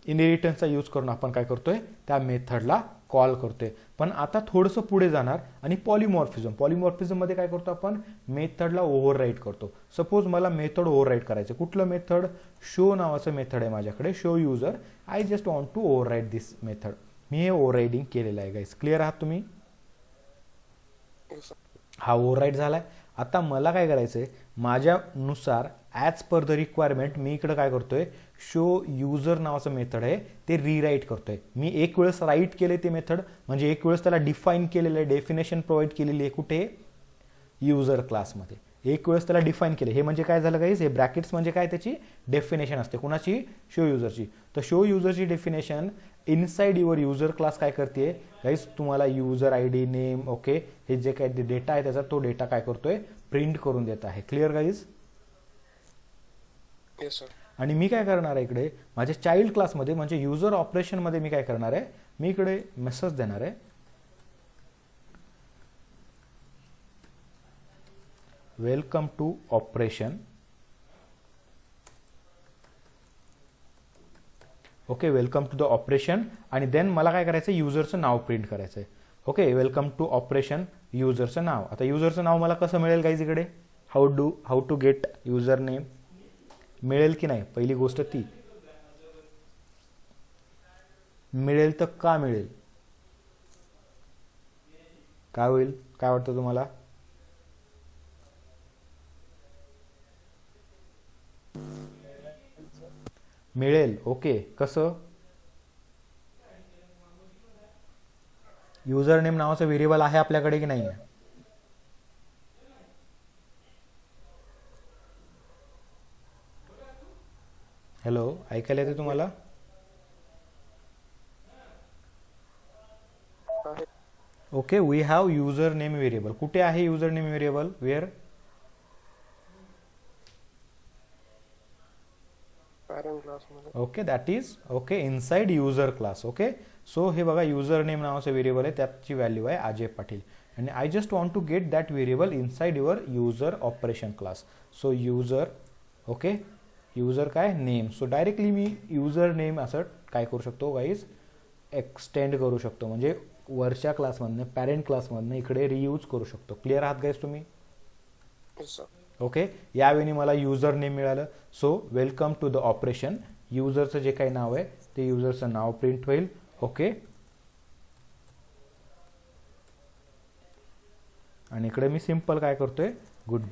A: इनहेरिटन्सचा यूज करून आपण काय करतोय, त्या मेथडला कॉल करतोय. पण आता थोडंसं पुढे जाणार आणि पॉलिमॉर्फिझममध्ये काय करतो आपण, मेथडला ओव्हरराईड करतो. सपोज मला मेथड ओव्हरराईड करायचं, कुठलं मेथड, शो नावाचं मेथड आहे माझ्याकडे, show user. I just want to override this method. मी हे ओव्हररायडिंग केलेलं आहे गाईज. क्लिअर आहात तुम्ही?
B: Yes, sir.
A: हा ओव्हरराईड झालाय. आता मला काय करायचंय, माझ्यानुसार ॲज पर द रिक्वायरमेंट मी इकडे काय करतोय, शो युजर नावाचं मेथड आहे ते रिराईट करतोय. मी एक वेळेस राईट केले ते मेथड, म्हणजे एक वेळेस त्याला डिफाईन केलेलं आहे, डेफिनेशन प्रोव्हाइड केलेली आहे, कुठे, युजर क्लासमध्ये. एक वेळेस त्याला डिफाईन केले. हे म्हणजे काय झालं गाईज, हे ब्रॅकेट्स म्हणजे काय, त्याची डेफिनेशन असते. कुणाची, शो युजरची. तर शो युजरची definition inside your user class काय करते गाईज, तुम्हाला युजर ID, नेम, ओके, हे जे काय डेटा आहे त्याचा तो डेटा काय करतोय, प्रिंट करून देत आहे. Clear guys?
B: Yes, sir.
A: आणि मी काय करणार आहे इकडे, माझ्या चाइल्ड क्लासमध्ये म्हणजे युजर ऑपरेशनमध्ये मी काय करणार आहे, मी इकडे मेसेज देणार आहे, welcome to operation okay welcome to the operation आणि देन मला काय करायचं युजरचं नाव प्रिंट करायचं आहे. ओके वेलकम टू ऑपरेशन युजरचं नाव. आता युजरचं नाव मला कसं मिळेल गाईज इकडे how to get user name मिळेल की नाही पहिली गोष्ट ती मिळेल तर का मिळेल काय होईल काय वाटतं तुम्हाला मिळेल. ओके कसं युजर नेम नावाचं व्हेरिएबल आहे आपल्याकडे की नाही हॅलो ऐकायला येते तुम्हाला
B: आहे.
A: Okay we have user name variable कुठे आहे user name variable where
B: parent क्लासमध्ये.
A: Okay that is okay inside user class. Okay so हे बघा युजर नेम नावाचं व्हेरिएबल आहे त्याची व्हॅल्यू आहे अजय पाटील आणि I just want to get that variable inside your user operation class. So user okay user काय name so directly मी user name असं काय करू शकतो गाईज एक्सटेंड करू शकतो म्हणजे वरच्या क्लासमधनं पॅरेंट क्लासमधनं इकडे रियूज करू शकतो. क्लिअर आहात गाईज तुम्ही
B: येस सर.
A: ओके यावेळी मला युजर नेम मिळालं so welcome to the operation युजरचं जे काही नाव आहे ते युजरचं नाव प्रिंट होईल. ओके आणि इकडे मी सिंपल काय करतोय गुड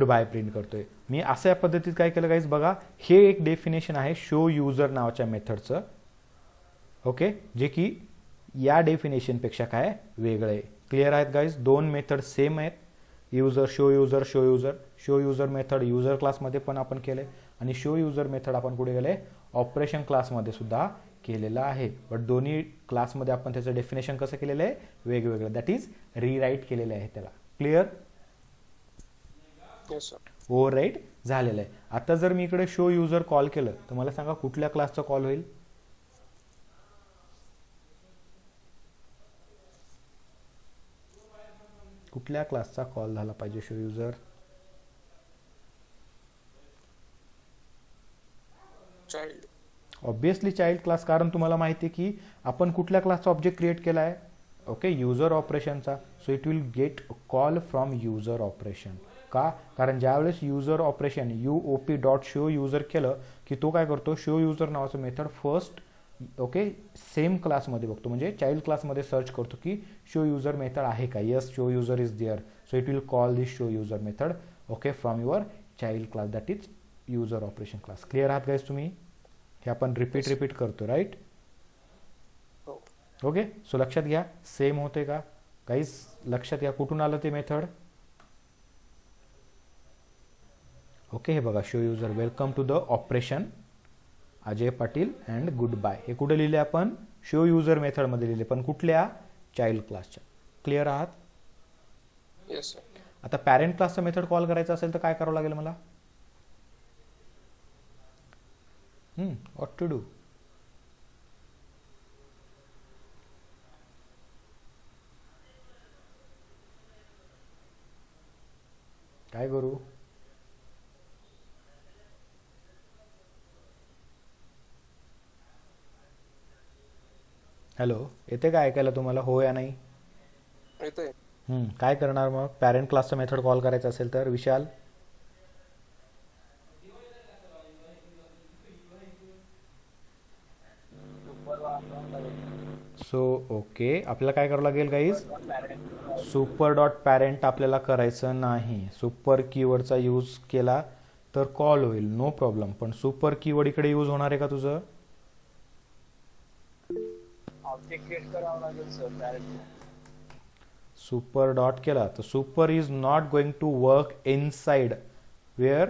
A: बाय प्रिंट करतोय. मी अशा पद्धतीत काय केलं गाईज बघा हे एक डेफिनेशन आहे शो युजर नावाच्या मेथडचं ओके जे की या डेफिनेशन पेक्षा काय वेगळं आहे. क्लिअर आहेत गाईज दोन मेथड सेम आहेत user show user method user क्लासमध्ये पण आपण केले आणि शो युजर मेथड आपण कुठे गेले ऑपरेशन क्लासमध्ये सुद्धा केलेलं आहे बट दोन्ही क्लासमध्ये आपण त्याचं डेफिनेशन कसं केलेलं आहे वेगवेगळं दॅट इज रिराईट केलेलं आहे त्याला. Clear
B: yes sir.
A: ओव्हरराईट झालेलं आहे. आता जर मी इकडे शो युजर कॉल केलं तर मला सांगा कुठल्या क्लासचा कॉल होईल कुठल्या क्लासचा कॉल झाला पाहिजे show user
B: child.
A: Obviously child class कारण तुम्हाला माहिती आहे की आपण कुठल्या क्लासचा ऑब्जेक्ट क्रिएट केला आहे ओके युजर ऑपरेशनचा so it will get call from user operation का कारण ज्यावेळेस user operation UOP dot show user केलं की तो काय करतो शो युजर नावाचं मेथड फर्स्ट ओके सेम क्लासमध्ये बघतो म्हणजे चाइल्ड क्लासमध्ये सर्च करतो की शो युजर मेथड आहे का yes show user is there so it will call this show user method okay from your child class that is user operation class. Clear आहात guys तुम्ही हे आपण रिपीट करतो राईट
B: हो.
A: ओके सो लक्षात घ्या सेम होते का गाईज लक्षात घ्या कुठून आलं ते मेथड ओके हे बघा show user welcome to the operation Ajay Patil and good bye हे कुठे लिहिले आपण शो युजर मेथडमध्ये लिहिले पण कुठल्या चाइल्ड क्लासच्या. क्लिअर आहात
B: येस सर.
A: आता पॅरेंट क्लासचा मेथड कॉल करायचा असेल तर काय करावं लागेल मला व्हॉट टू डू काय करू हॅलो येते का ऐकायला तुम्हाला हो या नाही
B: येते.
A: काय करणार मग पॅरेंट क्लासचा मेथड कॉल करायचा असेल तर विशाल सो ओके आपल्याला काय करावं लागेल गाईज सुपर डॉट पॅरेंट आपल्याला करायचं नाही सुपर कीवर्डचा यूज केला तर कॉल होईल नो प्रॉब्लेम पण सुपर कीवर्ड इकडे यूज होणार आहे का तुझं
E: ऑब्जेक्ट क्रिएट करावा लागेल सर पॅरेंट.
A: सुपर डॉट केला तर super is not going to work inside where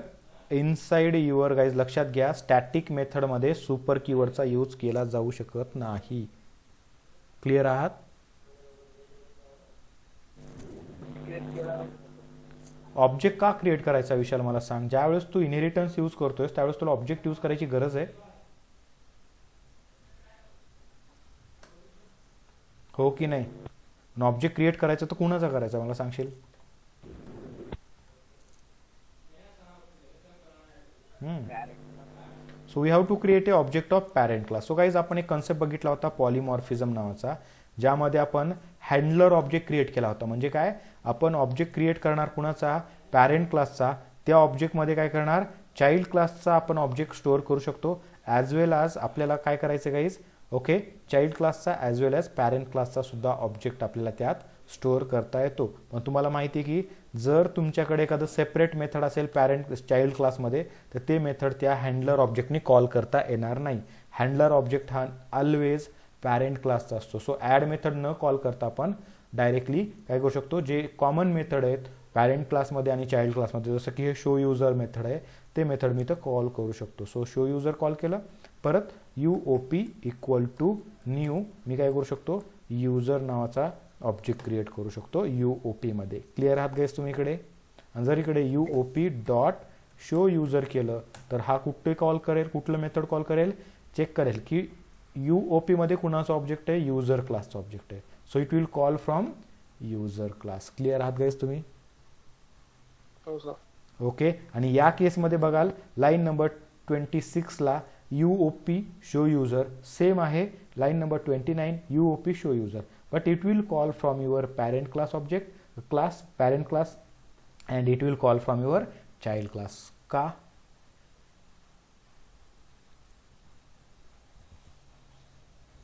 A: inside your guys लक्षात घ्या स्टॅटिक मेथडमध्ये सुपर कीवर्डचा यूज केला जाऊ शकत नाही. क्लिअर आहात
E: क्रिएट केला
A: ऑब्जेक्ट का क्रिएट करायचा विशाल मला सांग ज्यावेळेस तू इनहेरिटन्स यूज करतोयस त्यावेळेस तुला ऑब्जेक्ट यूज करायची गरज आहे हो की नाही ऑब्जेक्ट क्रिएट करायचा तर कुणाचा करायचा मला सांगशील so we have to create a object of parent class. So guys आपण एक कन्सेप्ट बघितला होता पॉलिमॉर्फिझम नावाचा, ज्यामध्ये आपण हँडलर ऑब्जेक्ट क्रिएट केला होता. म्हणजे काय, आपण ऑब्जेक्ट क्रिएट करणार कुणाचा, पॅरेंट क्लासचा. त्या ऑब्जेक्टमध्ये काय करणार, चाइल्ड क्लासचा आपण ऑब्जेक्ट स्टोअर करू शकतो, ॲज वेल ॲज आपल्याला काय करायचं गाईज, ओके, चाइल्ड क्लासचा ॲज वेल ॲज पॅरेंट क्लासचा सुद्धा ऑब्जेक्ट आपल्याला त्यात स्टोअर करता येतो. पण तुम्हाला माहिती आहे की जर तुमच्याकडे एखादं सेपरेट मेथड असेल पॅरेंट चाइल्ड क्लासमध्ये, तर ते मेथड त्या हँडलर ऑब्जेक्टने कॉल करता येणार नाही. हँडलर ऑब्जेक्ट हा ऑलवेज पॅरेंट क्लासचा असतो. सो ॲड मेथड न कॉल करता आपण डायरेक्टली काय करू शकतो, जे कॉमन मेथड आहेत पॅरेंट क्लासमध्ये आणि चाइल्ड क्लासमध्ये, जसं की हे शो युजर मेथड आहे, ते मेथड मी तर कॉल करू शकतो. सो शो युजर कॉल केलं, परत UOP इक्वल टू न्यू मी काय करू शकतो, युजर नावाचा ऑब्जेक्ट क्रिएट करू शकतो UOP मध्ये. क्लिअर आहात गाईस तुम्ही इकडे. आणि जर इकडे UOP डॉट शो युजर केलं तर हा कुठे कॉल करेल, कुठलं मेथड कॉल करेल, चेक करेल की UOP मध्ये कुणाचा ऑब्जेक्ट आहे, युजर क्लासचा ऑब्जेक्ट आहे. So it will call from user class. Clear आहात गाईस तुम्ही.
B: हो सर.
A: ओके. आणि या केसमध्ये बघाल लाईन नंबर 26 ला UOP शो युजर सेम आहे, line number 29 UOP show user, but it will call from your parent class object class parent class and it will call from your child class. का?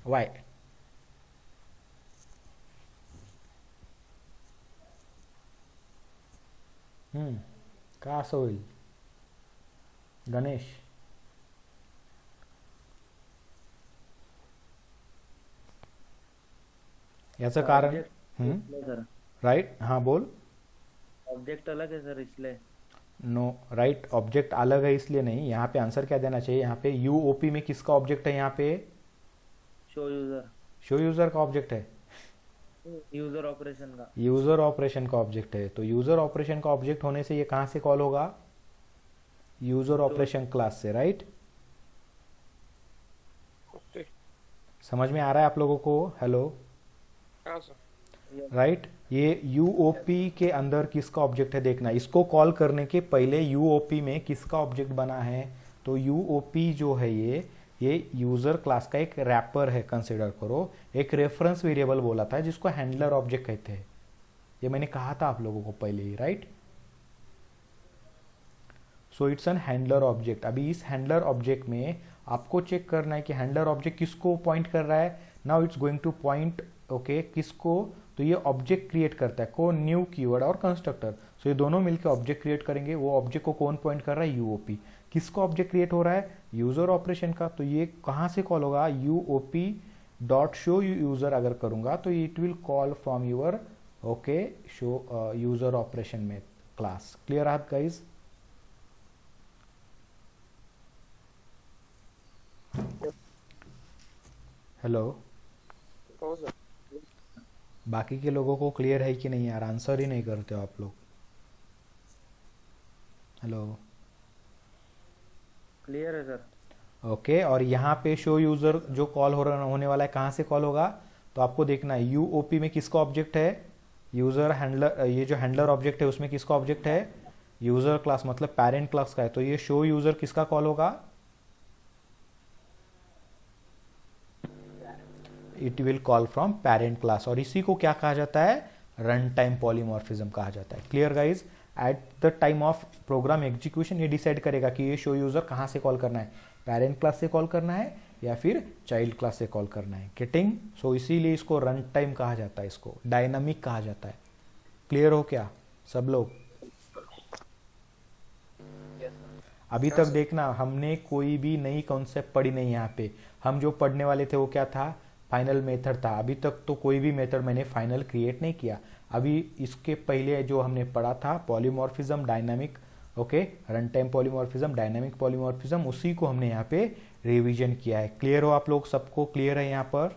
A: Why? का असं होईल गणेश? याचं कारण right, हाँ बोल.
F: Object अलग है सर इसलिए.
A: नो राइट, ऑब्जेक्ट अलग है इसलिए नहीं. यहाँ पे आंसर क्या देना चाहिए, यहाँ पे UOP में किसका ऑब्जेक्ट है, यहाँ पे
F: शो यूजर.
A: शो यूजर का ऑब्जेक्ट है,
F: यूजर ऑपरेशन का.
A: यूजर ऑपरेशन का ऑब्जेक्ट है. तो यूजर ऑपरेशन का ऑब्जेक्ट होने से ये कहाँ से कॉल होगा, यूजर ऑपरेशन क्लास से. Right,
B: okay.
A: समझ में आ रहा है आप लोगों को. हेलो,
B: हाँ सर.
A: राइट. ये UOP के अंदर किसका ऑब्जेक्ट है देखना. इसको कॉल करने के पहले UOP में किसका ऑब्जेक्ट बना है, तो UOP जो है ये यूजर क्लास का एक रैपर है, कंसिडर करो. एक रेफरेंस वेरिएबल बोला था जिसको हैंडलर ऑब्जेक्ट कहते हैं. ये मैंने कहा था आप लोगों को पहले ही. Right, so it's an handler object. अभी इस हैंडलर ऑब्जेक्ट में आपको चेक करना है कि हैंडलर ऑब्जेक्ट किसको पॉइंट कर रहा है. Now it's going two point okay किसको, तो ये ऑब्जेक्ट क्रिएट करता है को न्यू कीवर्ड और कंस्ट्रक्टर. सो ये दोनों मिलकर ऑब्जेक्ट क्रिएट करेंगे. वो ऑब्जेक्ट को कौन पॉइंट कर रहा है, UOP. किसका ऑब्जेक्ट क्रिएट हो रहा है, यूजर ऑपरेशन का. तो ये कहाँ से कॉल होगा, UOP डॉट शो यूजर अगर करूंगा तो it will call from you're okay show user operation में क्लास. क्लियर आहात गाइज. हेलो,
B: हो सर.
A: बाकी के लोगों को क्लियर है कि नहीं यार, आंसर ही नहीं करते हो आप लोग. हेलो,
F: क्लियर है सर.
A: ओके. और यहाँ पे शो यूजर जो कॉल होने वाला है कहाँ से कॉल होगा, तो आपको देखना है UOP में किसका ऑब्जेक्ट है, यूजर हैंडलर. ये जो हैंडलर ऑब्जेक्ट है उसमें किसका ऑब्जेक्ट है, यूजर क्लास मतलब पेरेंट क्लास का है. तो ये शो यूजर किसका कॉल होगा, it will call from parent class. और इसी को क्या कहा जाता है, रन टाइम पॉलीमॉर्फिज्म कहा जाता है. Clear guys. At the time of program execution ये डिसाइड करेगा कि ये शो यूजर कहाँ से कॉल करना है, पेरेंट क्लास से कॉल करना है या फिर चाइल्ड क्लास से कॉल करना है. गेटिंग. सो इसीलिए इसको रन टाइम कहा जाता है, इसको डायनामिक कहा जाता है. क्लियर हो क्या सब लोग. अभी तक देखना हमने कोई भी नई कॉन्सेप्ट पढ़ी नहीं. यहाँ पे हम जो पढ़ने वाले थे वो क्या था, फाइनल मेथड था. अभी तक तो कोई भी मेथड मैंने फाइनल क्रिएट नहीं किया. अभी इसके पहले जो हमने पढ़ा था polymorphism, dynamic, okay, run time polymorphism, dynamic polymorphism, उसी को हमने यहाँ पे रिवीजन किया है. क्लियर हो आप लोग, सबको क्लियर है यहाँ पर.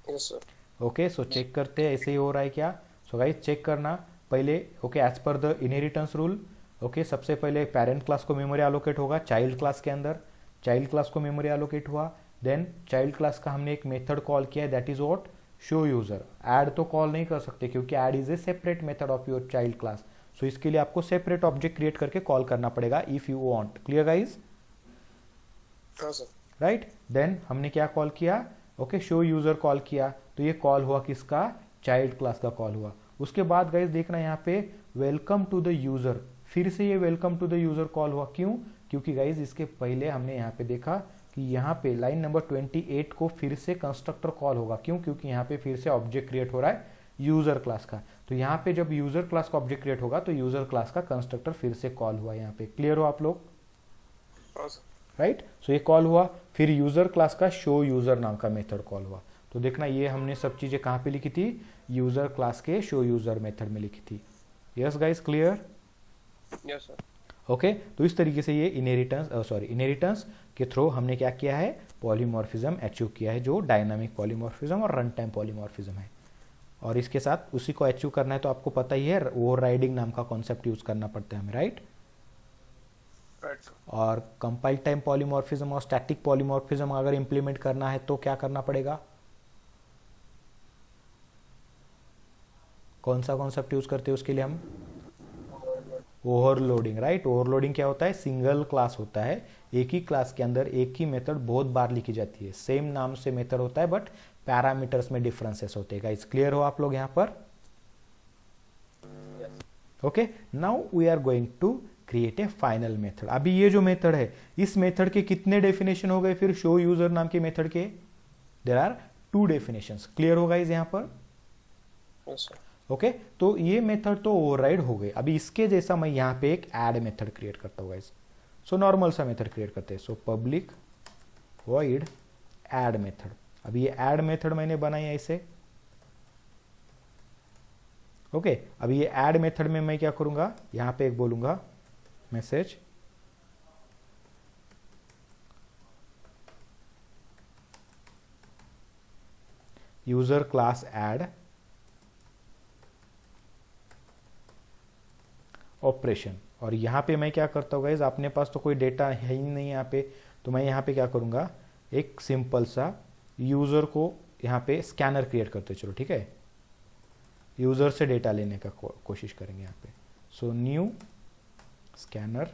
B: Yes sir.
A: Okay. So check करते हैं ऐसे ही हो रहा है क्या. सो गाइस चेक करना पहले. Okay, as per the inheritance rule. Okay, सबसे पहले पेरेंट क्लास को मेमोरी एलोकेट होगा चाइल्ड क्लास के अंदर. चाइल्ड क्लास को मेमोरी एलोकेट हुआ. देन चाइल्ड क्लास का हमने एक मेथड कॉल किया है, that is what, show user. Add तो कॉल नहीं कर सकते क्योंकि add is a separate method of your child class. So इसके लिए आपको सेपरेट ऑब्जेक्ट क्रिएट करके कॉल करना पड़ेगा if you want. Clear guys?
B: हाँ सर।
A: राइट, देन हमने क्या कॉल किया? ओके, शो यूजर कॉल किया, तो ये कॉल हुआ किसका? चाइल्ड क्लास का कॉल हुआ। उसके बाद गाइज देखना यहाँ पे वेलकम टू द यूजर, फिर से ये welcome to the user call हुआ। क्यों? क्योंकि गाइज इसके पहले हमने यहाँ पे देखा कि यहाँ पे लाइन नंबर 28 को फिर से कंस्ट्रक्टर कॉल होगा। क्यों? क्योंकि यहाँ पे फिर से ऑब्जेक्ट क्रिएट हो रहा है यूजर क्लास का। तो यहाँ पे जब यूजर क्लास का ऑब्जेक्ट क्रिएट होगा तो यूजर क्लास का कंस्ट्रक्टर फिर से कॉल हुआ यहाँ पे। क्लियर हो आप लोग?
B: हाँ सर।
A: राइट, सो ये कॉल हुआ, फिर यूजर क्लास का शो यूजर नाम का मेथड कॉल हुआ। तो देखना ये हमने सब चीजें कहाँ पे लिखी थी? यूजर क्लास के शो यूजर मेथड में लिखी थी। Yes guys, clear?
B: Yes sir.
A: Okay, तो इस तरीके से ये इनहेरिटेंस के थ्रू हमने क्या किया है? पॉलीमॉर्फिज्म अचीव किया है, जो डायनामिक पॉलीमॉर्फिज्म और रन टाइम पॉलीमॉर्फिज्म है। और इसके साथ उसी को अचीव करना है तो आपको पता ही है, ओवरराइडिंग नाम का कॉन्सेप्ट यूज करना पड़ता है हमें, राइट?
B: Right sir.
A: और कंपाइल टाइम पॉलीमॉर्फिज्म और स्टैटिक पॉलीमॉर्फिज्म अगर इंप्लीमेंट करना है तो क्या करना पड़ेगा? कौन सा कॉन्सेप्ट यूज करते हैं उसके लिए हम? Overloading, right? ओवरलोडिंग क्या होता है? सिंगल क्लास होता है, एक ही क्लास के अंदर एक ही मेथड बहुत बार लिखी जाती है, सेम नाम से मेथड होता है बट पैरामीटर्स में डिफरेंसेस होते हैं। गाइस क्लियर हो आप लोग यहाँ पर? Okay, now we are going to create a final method. अभी ये जो मेथड है, इस मेथड के कितने डेफिनेशन हो गए फिर शो यूजर नाम के मेथड के? There are 2 definitions. क्लियर हो गाइस यहाँ पर?
B: Yes sir.
A: ओके, तो ये मेथड तो ओवरराइड हो गए। अभी इसके जैसा मैं यहाँ पे एक ऐड मेथड क्रिएट करता हूँ गाइस। सो नॉर्मल सा मेथड क्रिएट करते हैं। So public void add method. अभी ये ऐड मेथड मैंने बनाई है ऐसे। ओके, अभी ये ऐड मेथड में मैं क्या करूंगा? यहाँ पे एक बोलूंगा message user class add operation. और यहां पे मैं क्या करता हूँ गाइज, अपने पास तो कोई डेटा है ही नहीं यहाँ पे, तो मैं यहाँ पे क्या करूंगा? एक सिंपल सा यूजर को यहाँ पे स्कैनर क्रिएट करते, चलो ठीक है, यूजर से डेटा लेने का कोशिश करेंगे यहाँ पे। सो न्यू स्कैनर,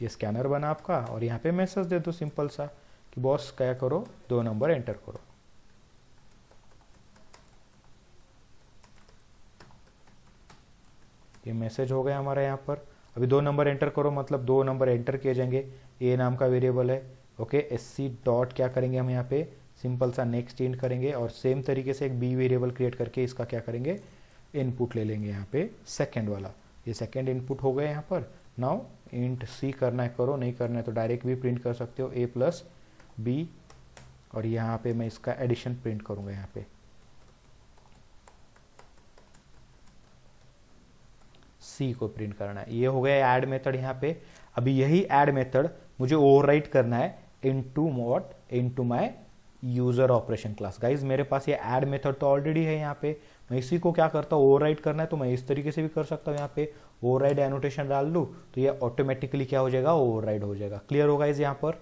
A: ये स्कैनर बना आपका, और यहाँ पे मैसेज दे दो सिंपल सा कि बॉस क्या करो, 2 नंबर एंटर करो। ये मैसेज हो गया हमारा यहाँ पर। अभी 2 नंबर एंटर करो, मतलब 2 नंबर एंटर किए जाएंगे। ए नाम का वेरिएबल है। ओके, एससी डॉट क्या करेंगे हम यहाँ पे? सिंपल सा नेक्स्ट इंट करेंगे, और सेम तरीके से एक बी वेरिएबल क्रिएट करके इसका क्या करेंगे? इनपुट ले लेंगे यहाँ पे सेकंड वाला। ये सेकंड इनपुट हो गया यहाँ पर। नाउ इंट सी करना है करो, नहीं करना है तो डायरेक्ट भी प्रिंट कर सकते हो, ए प्लस बी, और यहाँ पे मैं इसका एडिशन प्रिंट करूंगा यहाँ पे। सी को प्रिंट करना है। ये हो गया ऐड मेथड यहाँ पे। अभी यही ऐड मेथड मुझे ओवरराइट करना है into what? Into my user operation class. Guys मेरे पास ये ऐड मेथड तो ऑलरेडी है यहाँ पे, मैं इसी को क्या करता हूँ? ओवरराइट करना है तो मैं इस तरीके से भी कर सकता हूँ। यहाँ पे ओवरराइड एनोटेशन डाल दूं तो ये ऑटोमेटिकली क्या हो जाएगा? ओवरराइड हो जाएगा। क्लियर होगा इस यहाँ पर?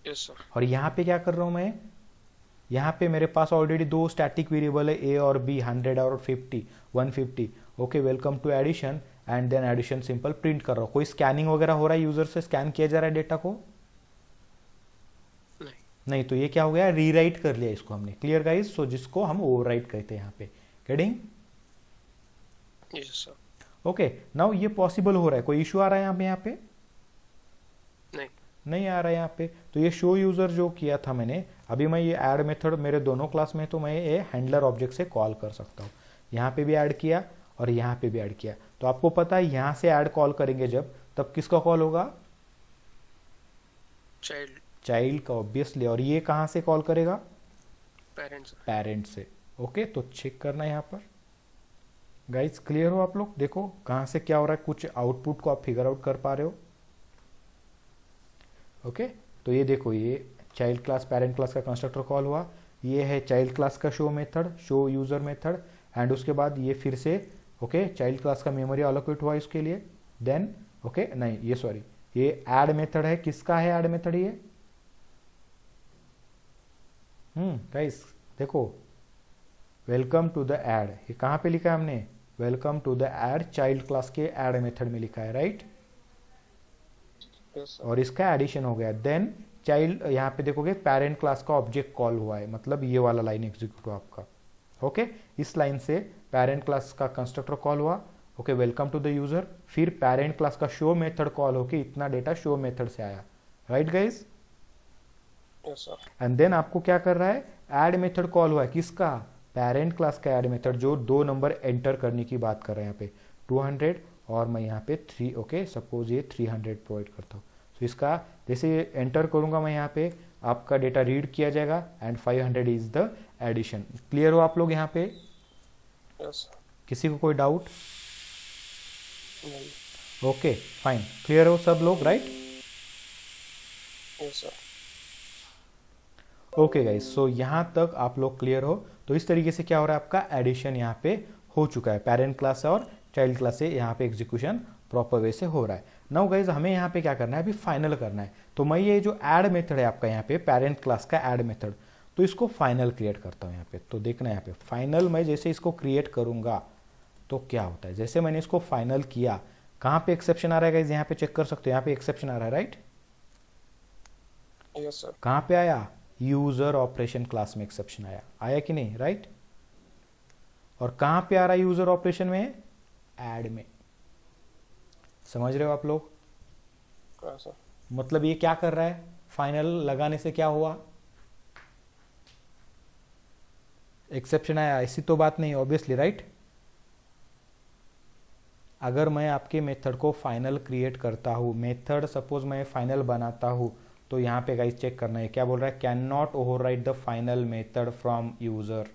B: Yes sir.
A: और यहाँ पे क्या कर रहा हूँ मैं? यहाँ पे मेरे पास ऑलरेडी 2 स्टैटिक वेरिएबल है, ए और बी, 100 और 50, 150। Okay, welcome to addition, and then addition simple print कर रहा हूँ। कोई स्कैनिंग वगैरह हो रहा है? यूजर से स्कैन किया जा रहा है डेटा को? नहीं, तो ये क्या हो गया? रीराइट कर लिया इसको हमने। Clear guys? सो जिसको हम ओवरराइट कहते हैं यहाँ पे। Getting?
B: Yes sir.
A: Okay, now ये पॉसिबल हो रहा है। कोई इशू आ रहा है यहाँ पे? नहीं आ रहा है यहाँ पे। तो ये शो यूजर जो किया था मैंने, अभी मैं ये ऐड मेथड मेरे दोनों क्लास में, तो मैं ये हैंडलर ऑब्जेक्ट से कॉल कर सकता हूँ। यहाँ पे भी ऐड किया और यहाँ पे भी ऐड किया। तो आपको पता है यहाँ से ऐड कॉल करेंगे जब, तब किसका कॉल होगा? चाइल्ड का, ऑब्वियसली। और ये कहाँ से कॉल करेगा? पेरेंट से। ओके, तो चेक करना है यहाँ पर। गाइस क्लियर हो आप लोग? देखो कहाँ से क्या हो रहा है, कुछ आउटपुट को आप फिगर आउट कर पा रहे हो? ओके, तो ये देखो, ये चाइल्ड क्लास पेरेंट क्लास का कंस्ट्रक्टर कॉल हुआ, ये है चाइल्ड क्लास का show method, show user method, end उसके बाद ये फिर से ओके चाइल्ड क्लास का मेमोरी अलोकेट हुआ इसके लिए। देन ओके नहीं, ये सॉरी, ये ऐड मेथड है। किसका है ऐड मेथड? ये गाइस देखो, वेलकम टू द ऐड, ये कहाँ पे लिखा है हमने? Welcome to the add child class के ऐड मेथड में लिखा है, राइट?
B: Yes, sir.
A: और इसका एडिशन हो गया। देन चाइल्ड, यहाँ पे देखोगे पेरेंट क्लास का ऑब्जेक्ट कॉल हुआ है, मतलब ये वाला लाइन एग्जीक्यूट हुआ आपका। ओके, इस लाइन से पेरेंट क्लास का कंस्ट्रक्टर कॉल हुआ। Okay, welcome to the user. फिर पेरेंट क्लास का शो मेथड कॉल होके इतना डेटा शो मेथड से आया, right guys?
B: Yes, sir.
A: And then आपको क्या कर रहा है, ऐड मेथड कॉल हुआ है, किसका? पेरेंट क्लास का ऐड मेथड, जो 2 नंबर एंटर करने की बात कर रहे हैं यहाँ पे, 200 और मैं यहाँ पे 3। ओके, सपोज ये 300 प्रोवाइड करता हूँ, तो इसका जैसे एंटर करूंगा मैं यहाँ पे, आपका डेटा रीड किया जाएगा and 500 is the addition. Clear हो आप लोग यहाँ पे?
B: Yes, sir.
A: किसी को कोई डाउट?
B: नहीं।
A: ओके फाइन, क्लियर हो सब लोग, right?
B: Yes, sir.
A: Okay guys, so यहाँ तक आप लोग क्लियर हो? तो इस तरीके से क्या हो रहा है, आपका एडिशन यहाँ पे हो चुका है, पेरेंट क्लास और चाइल्ड क्लास से यहाँ पे एग्जीक्यूशन प्रॉपर वे से हो रहा है। नाउ गाइज हमें यहाँ पे क्या करना है, अभी फाइनल करना है। तो मैं ये जो ऐड मेथड है आपका यहाँ पे, पेरेंट क्लास का ऐड मेथड, तो इसको फाइनल क्रिएट करता हूँ यहाँ पे। तो देखना यहाँ पे फाइनल, मैं जैसे इसको क्रिएट करूंगा तो क्या होता है, जैसे मैंने इसको फाइनल किया, कहाँ पे एक्सेप्शन आ रहा है गाइज, यहाँ पे चेक कर सकते हो, यहाँ पे एक्सेप्शन आ रहा है, राइट?
B: Yes, sir.
A: कहाँ पे आया, यूजर ऑपरेशन क्लास में एक्सेप्शन आया, आया कि नहीं, राइट? और कहाँ पे आ रहा है यूजर ऑपरेशन में, ऐड में। समझ रहे हो आप लोग?
B: Yes, sir.
A: मतलब ये क्या कर रहा है, फाइनल लगाने से क्या हुआ, एक्सेप्शन आया, ऐसी तो बात नहीं ऑब्वियसली, राइट? अगर मैं आपके मेथड को फाइनल क्रिएट करता हूं, मेथड सपोज मैं फाइनल बनाता हूं, तो यहां पे गाइस चेक करना है, क्या बोल रहा है, can not overwrite the final method from user.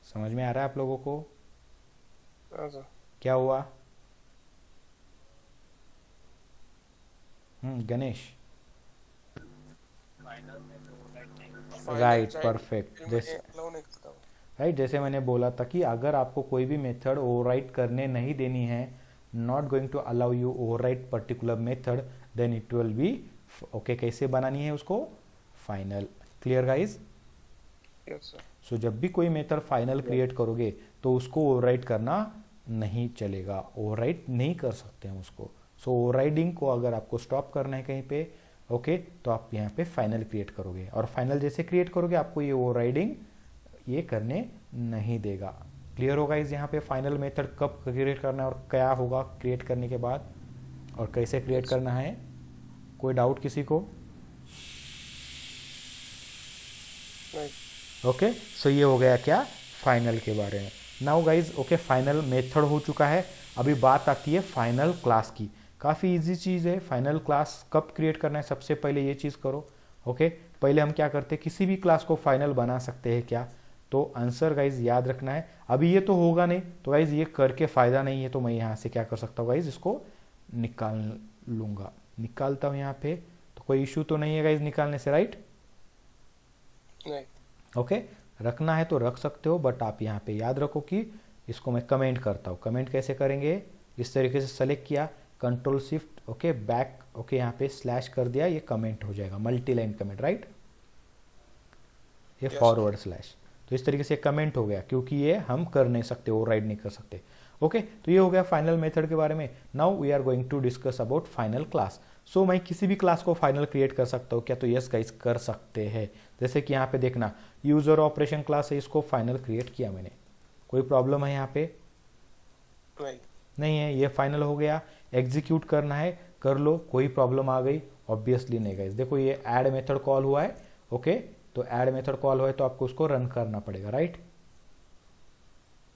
A: समझ में आ रहा है आप लोगों को?
B: Yes, sir.
A: क्या हुआ? Ganesh,
B: Final
A: right,
B: child
A: perfect.
B: में
A: जैसे
B: allow नहीं करता हूँ।
A: राइट, जैसे मैंने बोला था कि अगर आपको कोई भी मेथड ओवरराइट करने नहीं देनी है, not going to allow you overwrite particular method, then it will be okay. कैसे बनानी है उसको, final. Clear guys?
B: Yes, sir.
A: So जब भी कोई मेथड फाइनल क्रिएट करोगे तो उसको ओवरराइट करना नहीं चलेगा, ओवरराइट नहीं कर सकते हम उसको। सो ओवरराइडिंग को अगर आपको स्टॉप करना है कहीं पे, ओके, तो आप यहाँ पे फाइनल क्रिएट करोगे, और फाइनल जैसे क्रिएट करोगे आपको ये ओवरराइडिंग ये करने नहीं देगा। क्लियर होगा इस, यहाँ पे फाइनल मेथड कब क्रिएट करना है और क्या होगा क्रिएट करने के बाद, और कैसे क्रिएट करना है? कोई डाउट किसी को?
B: नहीं।
A: ओके, सो ये हो गया क्या, फाइनल के बारे में। Now guys, okay, final method हो चुका है, अभी बात आती है फाइनल क्लास की। काफ़ी इजी चीज़ है, फाइनल क्लास कब क्रिएट करना है, सबसे पहले ये चीज़ करो। ओके, पहले हम क्या करते हैं, किसी भी क्लास को फाइनल बना सकते हैं क्या? तो आंसर गाइज याद रखना है, अभी ये तो होगा नहीं, तो गाइज ये करके फ़ायदा नहीं है, तो मैं यहाँ से क्या कर सकता हूँ गाइज, इसको निकाल लूँगा, निकालता हूँ यहाँ पे, तो कोई इशू तो नहीं है गाइज निकालने से, राइट?
B: नहीं।
A: ओके, रखना है तो रख सकते हो, बट आप यहाँ पे याद रखो कि इसको मैं कमेंट करता हूँ। कमेंट कैसे करेंगे, इस तरीके से सेलेक्ट किया, control shift, okay, back, okay, यहाँ पे स्लैश कर दिया, ये कमेंट हो जाएगा, मल्टी लाइन कमेंट, राइट? ये
B: Yes,
A: फॉरवर्ड स्लैश, तो इस तरीके से कमेंट हो गया, क्योंकि ये हम कर नहीं सकते, ओवरराइड नहीं कर सकते। ओके, तो ये हो गया फाइनल मेथड के बारे में। Now we are going to discuss about final class. So मैं किसी भी क्लास को फाइनल क्रिएट कर सकता हूँ क्या? तो यस गाइस, कर सकते हैं। जैसे कि यहाँ पे देखना, यूजर ऑपरेशन क्लास है, इसको फाइनल क्रिएट किया मैंने, कोई प्रॉब्लम है यहाँ पे?
B: नहीं।
A: नहीं है, ये फाइनल हो गया। एग्जीक्यूट करना है, कर लो, कोई प्रॉब्लम आ गई? ऑब्वियसली नहीं गाइस। देखो ये ऐड मेथड कॉल हुआ है, ओके, तो ऐड मेथड कॉल हुआ है तो आपको उसको रन करना पड़ेगा, राइट?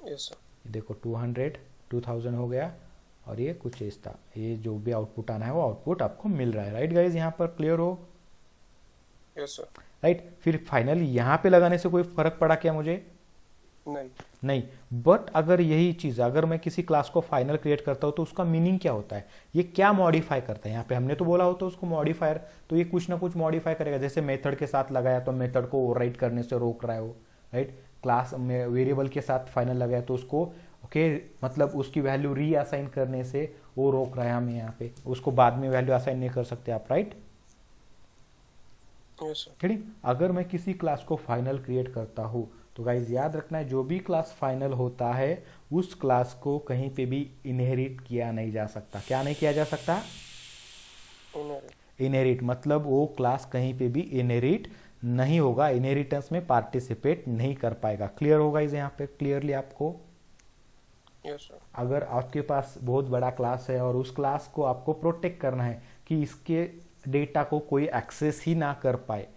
B: Yes, sir.
A: देखो 200 2000 हो गया, और ये कुछ इस था, ये जो भी आउटपुट आना है वो आउटपुट आपको मिल रहा है, राइट गाइज? यहाँ पर क्लियर हो?
B: Yes, sir.
A: राइट, फिर फाइनल यहाँ पे लगाने से कोई फर्क पड़ा क्या मुझे?
B: नहीं।
A: नहीं, बट अगर यही चीज, अगर मैं किसी क्लास को फाइनल क्रिएट करता हूँ तो उसका मीनिंग क्या होता है, ये क्या मॉडिफाई करता है? यहाँ पे हमने तो बोला होता है उसको मॉडिफायर, तो ये कुछ ना कुछ मॉडिफाई करेगा। जैसे मेथड के साथ लगाया तो मेथड को ओवरराइट करने से रोक रहा है वो, राइट? क्लास में वेरिएबल के साथ फाइनल लगाया तो उसको ओके, मतलब उसकी वैल्यू रीअसाइन करने से वो रोक रहा है हमें यहाँ पे, उसको बाद में वैल्यू असाइन नहीं कर सकते आप, राइट?
B: Yes, sir.
A: ठीक, अगर मैं किसी क्लास को फाइनल क्रिएट करता हूँ तो गाइज याद रखना है, जो भी क्लास फाइनल होता है उस क्लास को कहीं पे भी इनहेरिट किया नहीं जा सकता। क्या नहीं किया जा सकता?
B: इनहेरिट।
A: इनहेरिट मतलब वो क्लास कहीं पे भी इनहेरिट नहीं होगा, इनहेरिटेंस में पार्टिसिपेट नहीं कर पाएगा। क्लियर होगा इस यहाँ पे क्लियरली आपको?
B: Yes sir.
A: अगर आपके पास बहुत बड़ा क्लास है और उस क्लास को आपको प्रोटेक्ट करना है कि इसके डेटा को कोई एक्सेस ही ना कर पाए,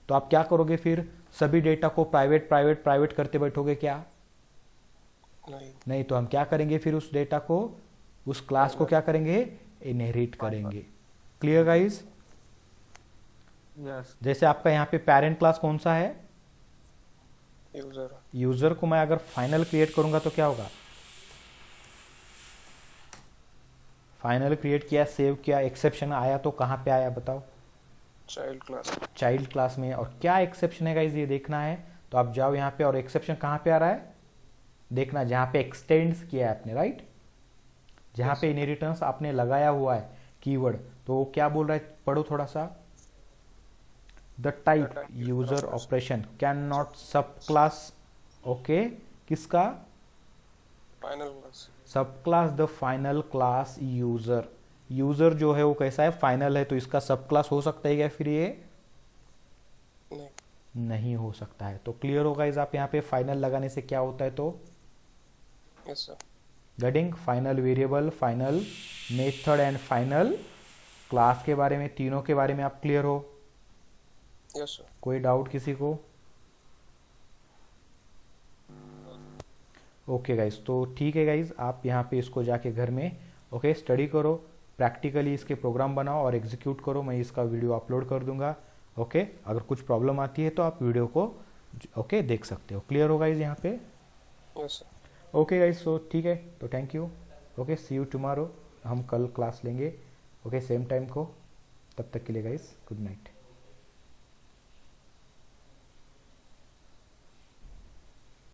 A: तो आप क्या करोगे फिर? सभी डेटा को प्राइवेट प्राइवेट प्राइवेट करते बैठोगे क्या? नहीं। तो हम क्या करेंगे फिर? उस डेटा को, उस क्लास को क्या करेंगे? इनहेरिट करेंगे। Clear guys?
F: यस।
A: जैसे आपका यहाँ पे पेरेंट क्लास कौन सा है?
B: यूजर।
A: यूजर को मैं अगर फाइनल क्रिएट करूंगा तो क्या होगा? फाइनल क्रिएट किया, सेव किया, एक्सेप्शन आया तो कहाँ पे आया बताओ?
B: Child class.
A: चाइल्ड क्लास में। और क्या एक्सेप्शन है गाइस ये देखना है, तो आप जाओ यहाँ पे और एक्सेप्शन कहाँ पे आ रहा है देखना, जहाँ पे एक्सटेंड्स किया है आपने, राइट? जहाँ पे इनहेरिटेंस आपने लगाया हुआ है कीवर्ड, तो वो क्या बोल रहा है? पढ़ो थोड़ा सा। The type user operation can not sub class, okay, किसका?
B: Final class.
A: Sub class the final class user. User जो है वो कैसा है? फाइनल है, तो इसका सब क्लास हो सकता है क्या फिर? ये
B: नहीं।
A: नहीं हो सकता है। तो क्लियर होगा इस आप यहाँ पे फाइनल लगाने से क्या होता है? तो
B: यस सर।
A: गडिंग final variable, final method and final class के बारे में, तीनों के बारे में आप क्लियर हो?
B: Yes sir.
A: कोई डाउट किसी को? ओके गाइज, तो ठीक है गाइज, आप यहाँ पे इसको जाके घर में ओके स्टडी करो, प्रैक्टिकली इसके प्रोग्राम बनाओ और एग्जीक्यूट करो। मैं इसका वीडियो अपलोड कर दूंगा। ओके, अगर कुछ प्रॉब्लम आती है तो आप वीडियो को ओके देख सकते हो। क्लियर होगा इस यहाँ पे?
B: Yes sir.
A: Okay guys, so ठीक है, तो thank you. Okay, see you tomorrow. हम कल क्लास लेंगे ओके सेम टाइम को। तब तक के लिए गाइज गुड नाइट।